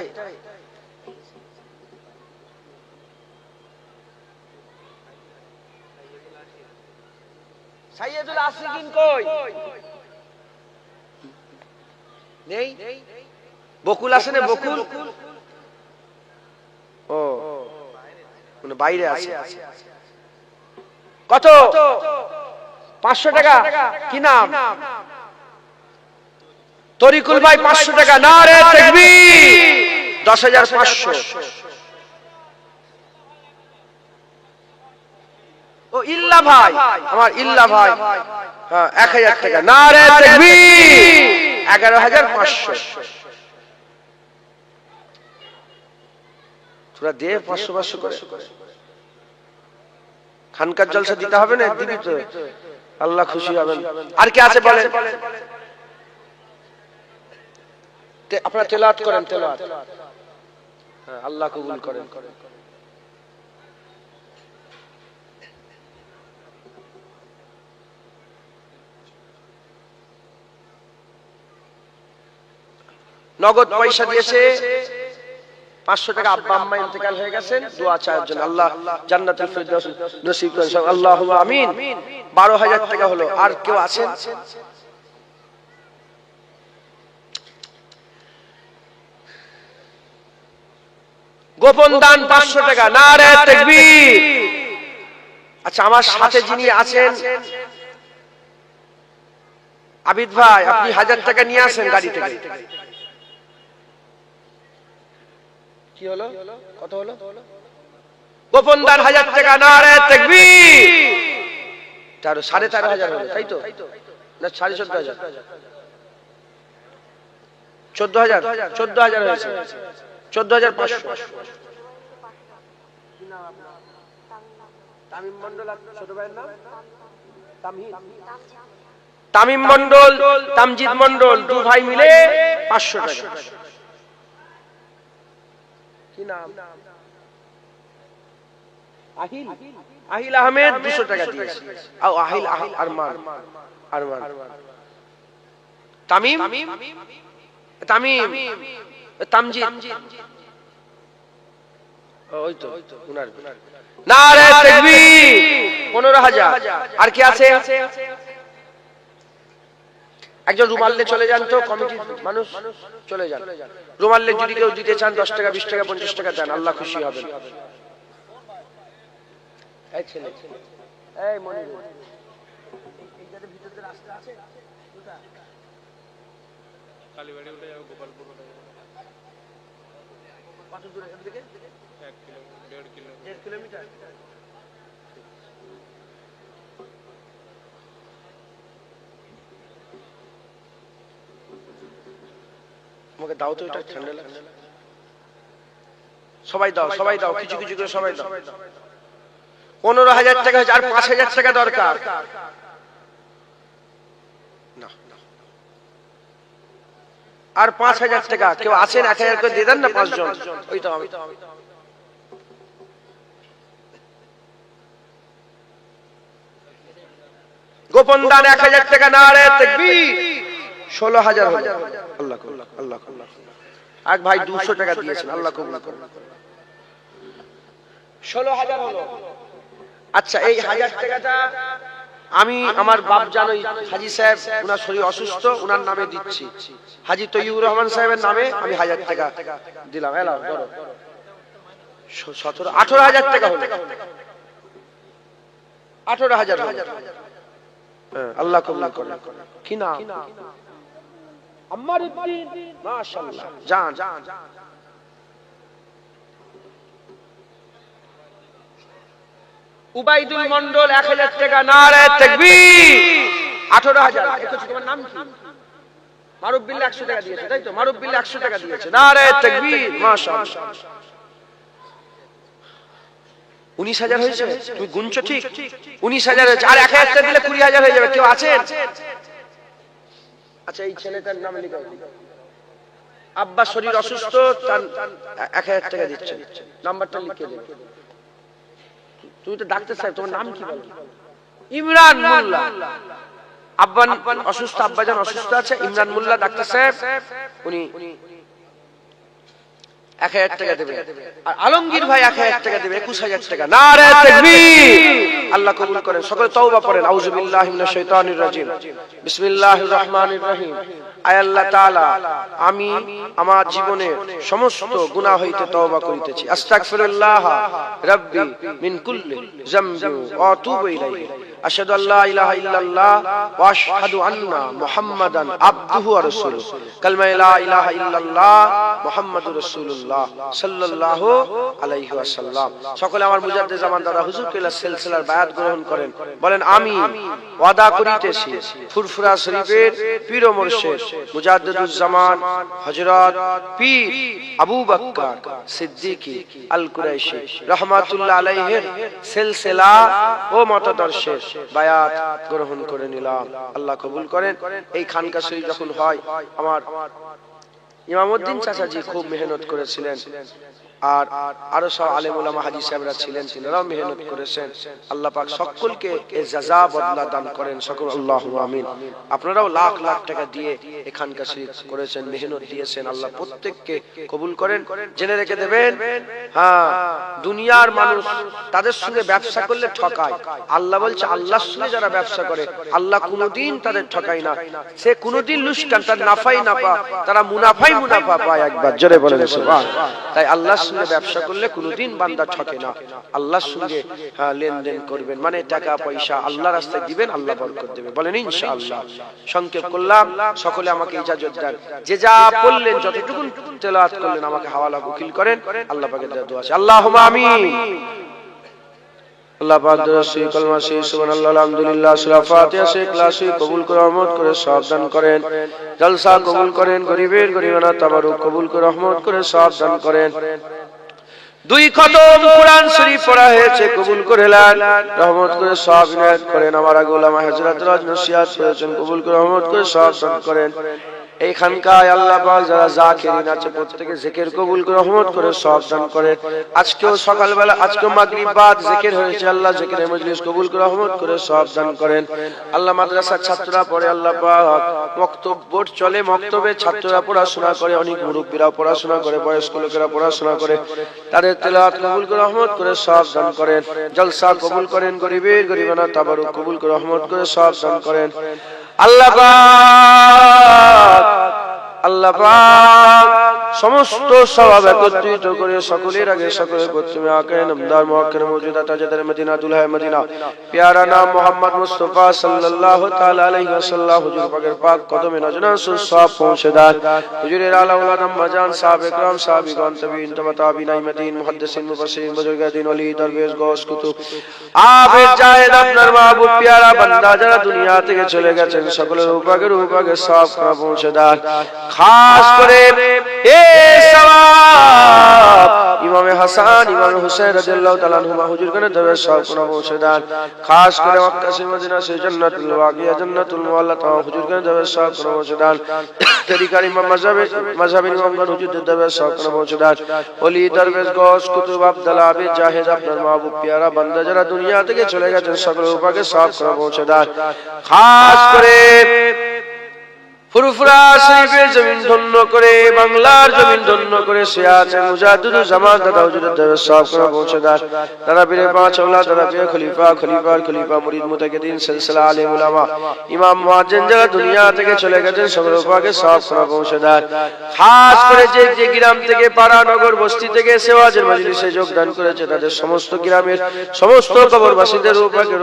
সাইয়েদুল আসিকিন কই নেই বকুল আছে না বকুল ও কোন বাইরে আছে কত 500 টাকা কি নাম তরিকুল ভাই 500 টাকা নারে তাকবীর 10500 ও ইল্লা ভাই আমার ইল্লা ভাই হ্যাঁ 1000 টাকা নারে তাকবীর 11500 তোরা দে 500 করে খানকার জলসা দিতে হবে না দিবি তো আল্লাহ খুশি হবেন আর কি আছে বলেন আপনারা তেলাওয়াত করেন তেলাওয়াত হ্যাঁ আল্লাহ কবুল করেন নগদ পয়সা দিয়েছে 500 টাকা আব্বা আম্মা ইন্তেকাল হয়ে গেছেন দোয়া চাওয়ার জন্য আল্লাহ জান্নাতুল ফিরদাউস নসিব করেন আল্লাহুম্মা আমিন 12000 টাকা হলো আর কেউ আছেন গোপন দান 500 টাকা নারে তাকবীর আচ্ছা আমার সাথে যিনি আছেন আবিদ ভাই আপনি 1000 টাকা নিয়ে আসেন গাড়ি থেকে কি হলো কত হলো গোপন দান 1000 টাকা নারে তাকবীর 13,500 হলো তাই তো না 14,500 14000 হয়েছে 14500 তামিম মন্ডল ছোট ভাইয়ের নাম তামিম মন্ডল তামজিদ মন্ডল দুই ভাই মিলে 500 টাকা কি নাম আহিল আহমেদ 200 টাকা দিয়েছে আহিল আরমান তামিম তামজিদ ওই তো উনার নারে তাকবীর 15000 আর কি আছে একজন রুমালে চলে যান তো কমিটির মানুষ চলে যান রুমালে যদি কেউ দিতে চান 10 টাকা 20 টাকা 50 টাকা দেন আল্লাহ খুশি হবেন এই ছেলে এই মনির এই যাদের ভিতরে রাস্তা আছে কোথা কালীবাড়ি উঠে যাও গোপালপুর উঠে যাও কত দূর এখান থেকে 1 কিলোমিটার আমাকে দাও তো এটা ঠান্ডা লাগছে সবাই দাও কিছু কিছু করে সবাই দাও 15000 টাকা আর 5000 টাকা দরকার না আর 5000 টাকা কেউ আছেন 1000 করে দিয়ে দেন না 5 জন ওই তো আমি গোপন দান 1000 টাকা নারে তাকবীর 16000 হলো আল্লাহ এক ভাই 200 টাকা দিয়েছেন আল্লাহ কবুল করুন 16000 হলো আচ্ছা এই 1000 টাকাটা আমি আমার বাপ জানোই হাজী সাহেব উনার শরীর অসুস্থ উনার নামে দিচ্ছি হাজী তৈয়ুর রহমান সাহেবের নামে আমি 1000 টাকা দিলাম এলাও ধরো 18,000 টাকা হলো, 18,000। আল্লাহ কবুল করেন। কি নাম? আম্মার উদ্দিন, মাশাআল্লাহ। জান উবাইদুল মন্ডল 1000 টাকা। নারে তাকবীর। 18,000। তোমার নাম কি? মারুফ বিল্লাহ 100 টাকা দিয়েছে, তাই তো? মারুফ বিল্লাহ 100 টাকা দিয়েছে। নারে তাকবীর, মাশাআল্লাহ। 19,000 হয়েছে। তুমি গুনছো ঠিক? 19,000 হয়েছে। আর 1000 টাকা দিলে 20,000 হয়ে যাবে। কেউ আছেন? আচ্ছা, এই ছেলেটার নাম লিখো। আব্বা শরীর অসুস্থ, তার 1000 টাকা দিচ্ছেন। নাম্বারটা লিখে দিন। তুমি তো ডাক্তার সাহেব, তোমার নাম কি বলো? ইমরান মোল্লা। আব্বা অসুস্থ, আব্বাজান অসুস্থ আছে। ইমরান মোল্লা ডাক্তার সাহেব, উনি 1000 টাকা দেবে। আর আলমগীর ভাই 1000 টাকা দেবে, 21,000 টাকা। নারে তাকবীর। আল্লাহ কবুল করেন। সকলে তওবা পড়েন। আউযু বিল্লাহি মিনাশ শাইতানির রাজিম। বিসমিল্লাহির রহমানির রহিম। আয় আল্লাহ তাআলা, আমি আমার জীবনের সমস্ত গুনাহ হইতে তওবা করিতেছি। আস্তাগফিরুল্লাহ রাব্বি মিন কুল্লি যামবি ওয়া আতুবু ইলাইহি। আশহাদু আল্লা ইলাহা ইল্লাল্লাহ ওয়া আশহাদু আন্না মুহাম্মাদান আবদুহু ওয়া রাসূলুহু। কালমা লা ইলাহা ইল্লাল্লাহ মুহাম্মাদুর রাসূলুল্লাহ সাল্লাল্লাহু আলাইহি ওয়াসাল্লাম। সকলে আমার মুজাদ্দিদ জামান দাদা হুজুর কেলা সিলসিলার বায়াত গ্রহণ করেন। বলেন আমি ওয়াদা করিতেছি ফুরফুরা শরীফের পীর ও মুর্শিদ মুজাদ্দিদুজ জামান হযরত পীর আবু বকর সিদ্দিকী আল কুরাইশি রাহমাতুল্লাহ আলাইহির সিলসিলা ও মতাদর্শের বায়াত গ্রহণ করে নিলাম। আল্লাহ কবুল করেন। এই খানকা শরীফ যখন হয়, আমার ইমামউদ্দিন চাচাজি খুব মেহনত করেছিলেন, আর আরো সব আলেম ওলামা হাজী সাহেবরা ছিলেন, তিনারাও মেহনত করেছেন। আল্লাহ পাক সকলকে এর জাযা বদলা দান করেন। সকল আল্লাহুম্মা আমিন। আপনারাও লাখ লাখ টাকা দিয়ে এখানকার শরীফ করেছেন, মেহনত দিয়েছেন। আল্লাহ প্রত্যেককে কবুল করেন। জেনে রেখে দেবেন, হ্যাঁ, দুনিয়ার মানুষ তাদের সঙ্গে ব্যবসা করলে ঠকায়। আল্লাহ বলছে আল্লাহর সঙ্গে যারা ব্যবসা করে আল্লাহ কোনোদিন তাদের ঠকায় না। সে কোনোদিন লুসকান, তার নাফাই নাফা, তারা মুনাফাই মুনাফা পায়। একবার জোরে বলেন সুবহান। তাই আল্লাহর সঙ্গে ব্যবসা করলে কোনোদিন বান্দা ঠকে না। আল্লাহর সঙ্গে লেনদেন করবেন, মানে টাকা পয়সা আল্লাহর রাস্তায় দিবেন, আল্লাহ বরকত দেবে। বলেন ইনশাআল্লাহ। সংক্ষেপ করলাম, সকলে আমাকে ইজাজত দেন। যে যা বললেন, যতটুকু তেলাওয়াত করলেন, আমাকে হাওয়ালা উকিল করেন। আল্লাহ পাকের দোয়া আছে। আল্লাহুম্মা আমিন। আল্লাহ পাক দরসি কলমা সে সুবহানাল্লাহ আলহামদুলিল্লাহ সূরা ফাতিহা সে ইখলাসি কবুল করে রহমত করে সাবধান করেন। জলসা কবুল করেন। গরিবের গরিবানা তাবারুক কবুল করে রহমত করে সাবধান করেন। 2 খতম কোরআন শরীফ পড়া হয়েছে, কবুল করে নেন, রহমত করে সওয়াব ইনায়াত করেন। আমার আগে উলামা হযরত রাজ নসিহত করেছেন, কবুল করে রহমত করে সাবধান করেন। এইখানকায় আল্লাহ পাক যারা যাকিরিন আছে প্রত্যেকে জিকির কবুল করে রহমত করে সাবধান করেন। আজকেও সকালবেলা, আজকেও মাগরিব বাদ জিকির হয়েছে, আল্লাহ জিকিরের মজলিস কবুল করে রহমত করে সাবধান করেন। আল্লাহ মাদ্রাসার ছাত্ররা পড়ে, আল্লাহ পাক মক্তব বোর্ড চলে, মক্তবে ছাত্ররা পড়াশোনা করে, অনেক মুরব্বিরাও পড়াশোনা করে, বয়স্ক লোকেরা পড়াশোনা করে, তাদের তেলাওয়াত কবুল করে রহমত করে সাবধান করেন। জলসা কবুল করেন। গরিবের গরিবানা তাবারুক কবুল করে রহমত করে সাবধান করেন। আল্লাহ পাক, আল্লাহ পাক সমস্ত সওয়াব একত্রিত করে সকলের আগে সকলের প্রথমে আকে নামদার মুআক্কির মওজুদা তাজদার মদিনা দুলহায়ে মদিনা প্যারা নাম মোহাম্মদ মুস্তাফা সাল্লাল্লাহু তাআলা আলাইহি ওয়াসাল্লাম হুজুর পাকের পাক কদমে নজরান সওয়াব পৌঁছে দেন। হুজুরের আলা উলামা মাজান সাহাবে کرام সাহাবীগণ তাবিঈন তাবিঈন আইমাদিন মুহাদ্দিসিন মুফাসসিরিন বুজুর্গাদিন ওলি দরবেশ গওস কুতুব আবেদ জায়েদ আপনার মাহবুব প্যারা বান্দা যারা দুনিয়া থেকে চলে গেছেন সকলের উপকার সওয়াব পৌঁছে দেন। খাস করে ইমামে হাসান ইমামে হুসাইন রাদিয়াল্লাহু তাআলা আনহুমা হুজুর করে দেবে সব কোন পৌঁছে দেন। খাস করে মক্কা সে মদিনা সে জান্নাতুল ওয়াকিয়া জান্নাতুল মুআল্লা তা হুজুর করে দেবে সব কোন পৌঁছে দেন। তরিকার ইমাম মাযহাবের ইমামগণ হুজুর দেবে সব কোন পৌঁছে দেন। ওলি দরবেশ গওস কুতুব আব্দুল্লাহ আবিদ জাহিদ আপনার মাহবুব প্যারা বান্দা যারা দুনিয়া থেকে চলে গেছেন সকলের উপকার সব কোন পৌঁছে দেন। খাস করে ফুরফুরা শরীফের জমিন ধন্য করে, বাংলার জমিন ধন্য করে শুয়ে আছেন মুজাদ্দিদুল জামান দাদা হুজুরের দরবার সব করে পৌঁছে দেন। দাদা পীরের পাঁচ আওলাদ, দাদা পীরের খলিফা, খলিফার খলিফা, মুরিদ মুতাকিদিন, সিলসিলা আলিম উলামা, ইমাম মুয়াজ্জিন যারা দুনিয়া থেকে চলে গেছেন সকলের পাকে সব করে পৌঁছে দেন। খাস করে যে যে গ্রাম থেকে, পাড়া, নগর, বস্তি থেকে সেওয়াজের মজলিসে যোগদান করেছে তাদের সমস্ত গ্রামের সমস্ত কবরবাসীদের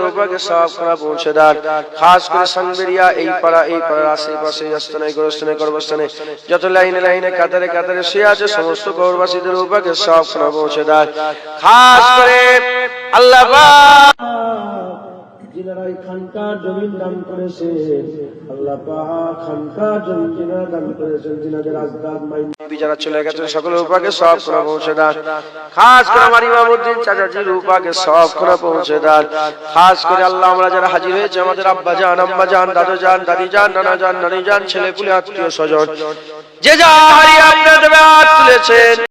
রূপাকে সব করে পৌঁছে দেন। খাস করে সাংবেরিয়া এই পাড়ার আশেপাশে স্থানে, গোরস্থানে, কবরস্থানে যত লাইনে লাইনে কাতারে কাতারে শুয়ে আছে সমস্ত কবরবাসীদের রূপাকে সব করে পৌঁছে দেন। খাস করে আল্লাহ পাক যিনারা এই খানকার জমিন দান করেছেন, আল্লাহ পাক খানকার জমিন যিনারা দান করেছেন, যিনাদের আজদাদ মাইনবি যারা চলে গেছেন সকলের রূপাকে সব করে পৌঁছে দেন। খাস করে আমার ইমামউদ্দিন চাচাজির রূপাকে সব করে পৌঁছে দেন। খাস করে আল্লাহ আমরা যারা হাজির হয়েছে আমাদের আব্বা জান, আম্মা জান, দাদু জান, দাদি জান, নানা জান, নানি জান, ছেলে পুলে, আত্মীয় স্বজন যে যা হারিয়ে আপনার দেবে হাত তুলেছেন